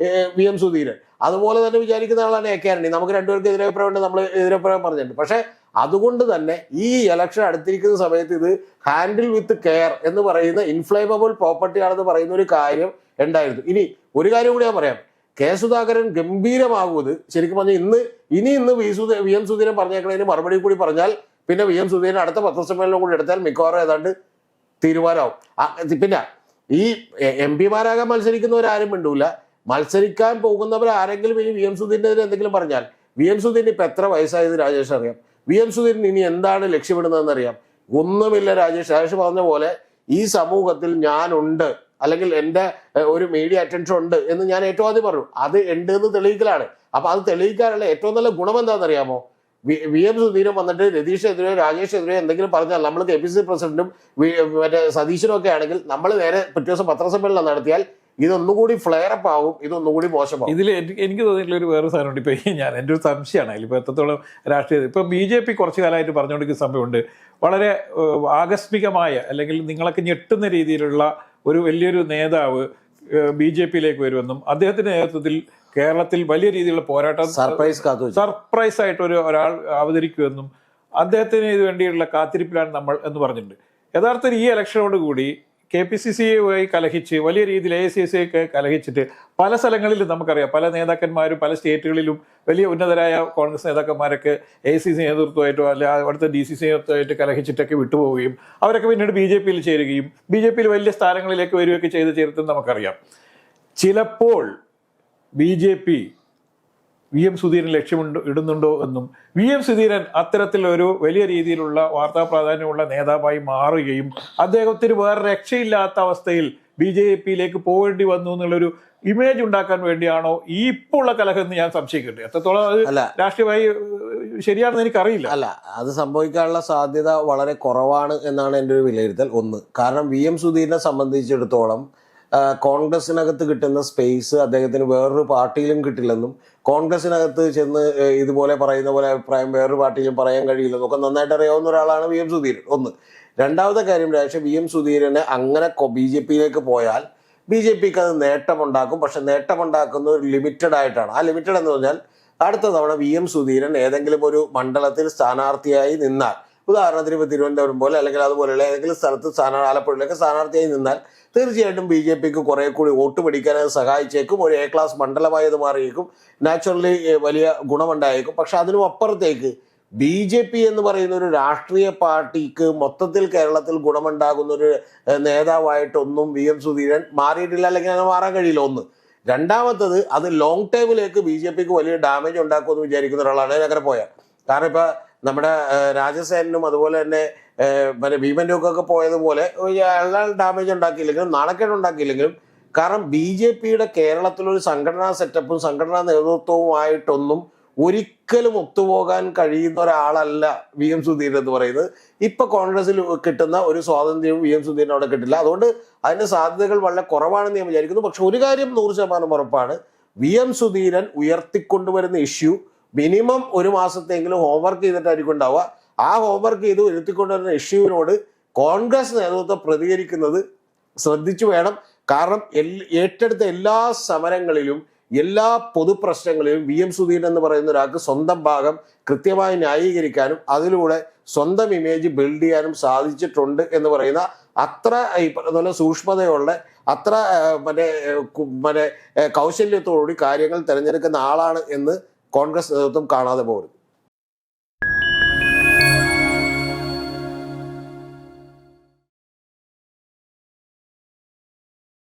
VM സുധീരൻ. അതുപോലെ തന്നെ വിചാരിക്കുന്ന ആളാണ് AK ആന്റണി. നമുക്ക് രണ്ടുപേർക്ക് എതിരഭിപ്രായം ഉണ്ട്, നമ്മൾ എതിരഭിപ്രായം പറഞ്ഞിട്ടുണ്ട്. പക്ഷെ അതുകൊണ്ട് തന്നെ ഈ ഇലക്ഷൻ അടുത്തിരിക്കുന്ന സമയത്ത് ഇത് ഹാൻഡിൽ വിത്ത് കെയർ എന്ന് പറയുന്ന ഇൻഫ്ലേമബിൾ പ്രോപ്പർട്ടി ആണെന്ന് പറയുന്ന ഒരു കാര്യം ഉണ്ടായിരുന്നു. ഇനി ഒരു കാര്യം കൂടി ഞാൻ പറയാം. സുധാകരൻ ഗംഭീരമാകുന്നത് ശരിക്കും പറഞ്ഞാൽ ഇന്ന് VM സുധീരൻ പറഞ്ഞേക്കുന്നതിന് മറുപടി കൂടി പറഞ്ഞാൽ പിന്നെ VM സുധീരൻ അടുത്ത പത്രസമ്മേളനം കൂടി എടുത്താൽ മിക്കവാറും ഏതാണ്ട് തീരുമാനമാവും. പിന്നെ ഈ MP മാരാകാൻ മത്സരിക്കുന്നവരാരും മിണ്ടൂല. മത്സരിക്കാൻ പോകുന്നവരാരെങ്കിലും ഇനി VM സുധീരനെതിരെ എന്തെങ്കിലും പറഞ്ഞാൽ, VM സുധീരൻ ഇപ്പൊ എത്ര വയസ്സായത് രാജേഷ് അറിയാം. VM സുധീരൻ ഇനി എന്താണ് ലക്ഷ്യമിടുന്നതെന്ന് അറിയാം. ഒന്നുമില്ല രാജേഷ് പറഞ്ഞ പോലെ ഈ സമൂഹത്തിൽ ഞാനുണ്ട്, അല്ലെങ്കിൽ എൻ്റെ ഒരു മീഡിയ അറ്റൻഷൻ ഉണ്ട് എന്ന് ഞാൻ ഏറ്റവും ആദ്യം പറഞ്ഞു. അത് ഉണ്ട് എന്ന് തെളിയിക്കലാണ്. അപ്പൊ അത് തെളിയിക്കാനുള്ള ഏറ്റവും നല്ല ഗുണം എന്താണെന്നറിയാമോ? VM സുധീരൻ വന്നിട്ട് രതീഷെതിരെയോ രാജേഷെതിരെയോ എന്തെങ്കിലും പറഞ്ഞാൽ നമ്മൾ KPCC പ്രസിഡന്റും മറ്റേ സതീശനും ഒക്കെ ആണെങ്കിൽ നമ്മൾ നേരെ പിറ്റേ ദിവസം പത്രസമ്മേളനം നടത്തിയാൽ ഇതൊന്നുകൂടി ഫ്ലെയർ അപ്പ് ആവും, ഇതൊന്നുകൂടി മോശമാവും. ഇതിൽ എനിക്ക് തോന്നിയിട്ടുള്ള ഒരു വേറെ സാധനമുണ്ട്. ഇപ്പൊ എൻ്റെ ഒരു സംശയമാണ് അതിലിപ്പോൾ എത്രത്തോളം രാഷ്ട്രീയ ഇപ്പൊ BJP കുറച്ചു കാലമായിട്ട് പറഞ്ഞുകൊണ്ടിരിക്കുന്ന സമയമുണ്ട്. വളരെ ആകസ്മികമായ അല്ലെങ്കിൽ നിങ്ങളൊക്കെ ഞെട്ടുന്ന രീതിയിലുള്ള ഒരു വലിയൊരു നേതാവ് BJPയിലേക്ക് വരുമെന്നും അദ്ദേഹത്തിന്റെ നേതൃത്വത്തിൽ കേരളത്തിൽ വലിയ രീതിയിലുള്ള പോരാട്ടം സർപ്രൈസ് ആയിട്ട് ഒരാൾ അവതരിക്കുമെന്നും അദ്ദേഹത്തിന് ഇത് വേണ്ടിയുള്ള കാത്തിരിപ്പിലാണ് നമ്മൾ എന്ന് പറഞ്ഞിട്ടുണ്ട്. യഥാർത്ഥത്തിൽ ഈ ഇലക്ഷനോട് കൂടി KPCCയുമായി കലഹിച്ച് വലിയ രീതിയിൽ AICC ഒക്കെ കലഹിച്ചിട്ട് പല സ്ഥലങ്ങളിലും നമുക്കറിയാം, പല നേതാക്കന്മാരും പല സ്റ്റേറ്റുകളിലും വലിയ ഉന്നതരായ കോൺഗ്രസ് നേതാക്കന്മാരൊക്കെ AICC നേതൃത്വമായിട്ടോ അല്ലെ അവിടുത്തെ DCC നേതൃത്വമായിട്ട് കലഹിച്ചിട്ടൊക്കെ വിട്ടുപോവുകയും അവരൊക്കെ പിന്നീട് BJPയിൽ ചേരുകയും BJPയിൽ വലിയ സ്ഥാനങ്ങളിലേക്ക് വരികയൊക്കെ ചേർത്തെന്ന് നമുക്കറിയാം. ചിലപ്പോൾ BJP VM സുധീരൻ ഇടുന്നുണ്ടോ എന്നും VM സുധീരൻ അത്തരത്തിലൊരു വലിയ രീതിയിലുള്ള വാർത്താ പ്രാധാന്യമുള്ള നേതാവായി മാറുകയും അദ്ദേഹത്തിന് വേറെ രക്ഷയില്ലാത്ത അവസ്ഥയിൽ BJPയിലേക്ക് പോകേണ്ടി വന്നു എന്നുള്ളൊരു ഇമേജ് ഉണ്ടാക്കാൻ വേണ്ടിയാണോ ഈ ഇപ്പോൾ ഉള്ള കലഹം എന്ന് ഞാൻ സംശയിക്കുന്നുണ്ട്. എത്രത്തോളം അത് രാഷ്ട്രീയമായി ശരിയാണെന്ന് എനിക്കറിയില്ല. അല്ല, അത് സംഭവിക്കാനുള്ള സാധ്യത വളരെ കുറവാണ് എന്നാണ് എൻ്റെ ഒരു വിലയിരുത്തൽ. ഒന്ന്, കാരണം VM സുധീരനെ സംബന്ധിച്ചിടത്തോളം കോൺഗ്രസിനകത്ത് കിട്ടുന്ന സ്പേസ് അദ്ദേഹത്തിന് വേറൊരു പാർട്ടിയിലും കിട്ടില്ലെന്നും കോൺഗ്രസിനകത്ത് ചെന്ന് ഇതുപോലെ പറയുന്ന പോലെ അഭിപ്രായം വേറൊരു പാർട്ടിയിലും പറയാൻ കഴിയില്ലെന്നും ഒക്കെ നന്നായിട്ട് അറിയാവുന്ന ഒരാളാണ് VM സുധീരൻ. ഒന്ന്. രണ്ടാമത്തെ കാര്യം, VM സുധീരനെ അങ്ങനെ BJPയിലേക്ക് പോയാൽ BJPക്ക് അത് നേട്ടമുണ്ടാക്കും. പക്ഷെ നേട്ടമുണ്ടാക്കുന്ന ഒരു ലിമിറ്റഡ് ആയിട്ടാണ്. ആ ലിമിറ്റഡ് എന്ന് പറഞ്ഞാൽ അടുത്ത തവണ VM സുധീരൻ ഏതെങ്കിലും ഒരു മണ്ഡലത്തിൽ സ്ഥാനാർത്ഥിയായി നിന്നാൽ, ഉദാഹരണത്തിന് ഇപ്പോൾ തിരുവനന്തപുരം പോലെ അല്ലെങ്കിൽ അതുപോലെയുള്ള ഏതെങ്കിലും സ്ഥലത്ത് ആലപ്പുഴയിലൊക്കെ സ്ഥാനാർത്ഥിയായി നിന്നാൽ തീർച്ചയായിട്ടും ബി ജെ പിക്ക് കുറെ കൂടി വോട്ട് പിടിക്കാൻ അത് സഹായിച്ചേക്കും. ഒരു എ ക്ലാസ് മണ്ഡലമായി അത് മാറിയേക്കും. നാച്ചുറലി വലിയ ഗുണമുണ്ടായേക്കും. പക്ഷെ അതിനും അപ്പുറത്തേക്ക് ബി ജെ പി എന്ന് പറയുന്ന ഒരു രാഷ്ട്രീയ പാർട്ടിക്ക് മൊത്തത്തിൽ കേരളത്തിൽ ഗുണമുണ്ടാകുന്ന ഒരു നേതാവായിട്ടൊന്നും വി എം സുധീരൻ മാറിയിട്ടില്ല, അല്ലെങ്കിൽ അങ്ങനെ മാറാൻ കഴിയില്ല. ഒന്ന്. രണ്ടാമത്തത്, അത് ലോങ് ടൈമിലേക്ക് ബി ജെ പിക്ക് വലിയ ഡാമേജ് ഉണ്ടാക്കുമെന്ന് വിചാരിക്കുന്ന ഒരാളാണ് അങ്ങനെ പോയാൽ. കാരണം ഇപ്പൊ നമ്മുടെ രാജസേനും അതുപോലെ തന്നെ ഭീമന്റെ ഒക്കെ പോയതുപോലെ ഡാമേജ് ഉണ്ടാക്കിയില്ലെങ്കിലും നാണക്കേട് ഉണ്ടാക്കിയില്ലെങ്കിലും, കാരണം ബി ജെ പിയുടെ കേരളത്തിലൊരു സംഘടനാ സെറ്റപ്പും സംഘടനാ നേതൃത്വവുമായിട്ടൊന്നും ഒരിക്കലും ഒത്തുപോകാൻ കഴിയുന്ന ഒരാളല്ല വി എം സുധീരൻ എന്ന് പറയുന്നത്. ഇപ്പൊ കോൺഗ്രസിൽ കിട്ടുന്ന ഒരു സ്വാതന്ത്ര്യവും വി എം സുധീരൻ അവിടെ കിട്ടില്ല. അതുകൊണ്ട് അതിന്റെ സാധ്യതകൾ വളരെ കുറവാണെന്ന് ഞാൻ വിചാരിക്കുന്നു. പക്ഷെ ഒരു കാര്യം 100% ഉറപ്പാണ്, വി എം സുധീരൻ ഉയർത്തിക്കൊണ്ടുവരുന്ന ഇഷ്യൂ മിനിമം ഒരു മാസത്തെങ്കിലും ഹോംവർക്ക് ചെയ്തിട്ടായിരിക്കും ഉണ്ടാവുക. ആ ഹോംവർക്ക് ചെയ്ത് ഉയർത്തിക്കൊണ്ടുവരുന്ന ഇഷ്യൂവിനോട് കോൺഗ്രസ് നേതൃത്വം പ്രതികരിക്കുന്നത് ശ്രദ്ധിച്ചു വേണം. കാരണം ഏറ്റെടുത്ത എല്ലാ സമരങ്ങളിലും എല്ലാ പൊതുപ്രശ്നങ്ങളിലും വി എം സുധീരൻ എന്ന് പറയുന്ന ഒരാൾക്ക് സ്വന്തം ഭാഗം കൃത്യമായി ന്യായീകരിക്കാനും അതിലൂടെ സ്വന്തം ഇമേജ് ബിൽഡ് ചെയ്യാനും സാധിച്ചിട്ടുണ്ട് എന്ന് പറയുന്ന അത്ര നല്ല സൂക്ഷ്മതയുള്ള അത്ര കൗശല്യത്തോടുകൂടി കാര്യങ്ങൾ തിരഞ്ഞെടുക്കുന്ന ആളാണ് എന്ന് കോൺഗ്രസ് നേതൃത്വം കാണാതെ പോകരുത്.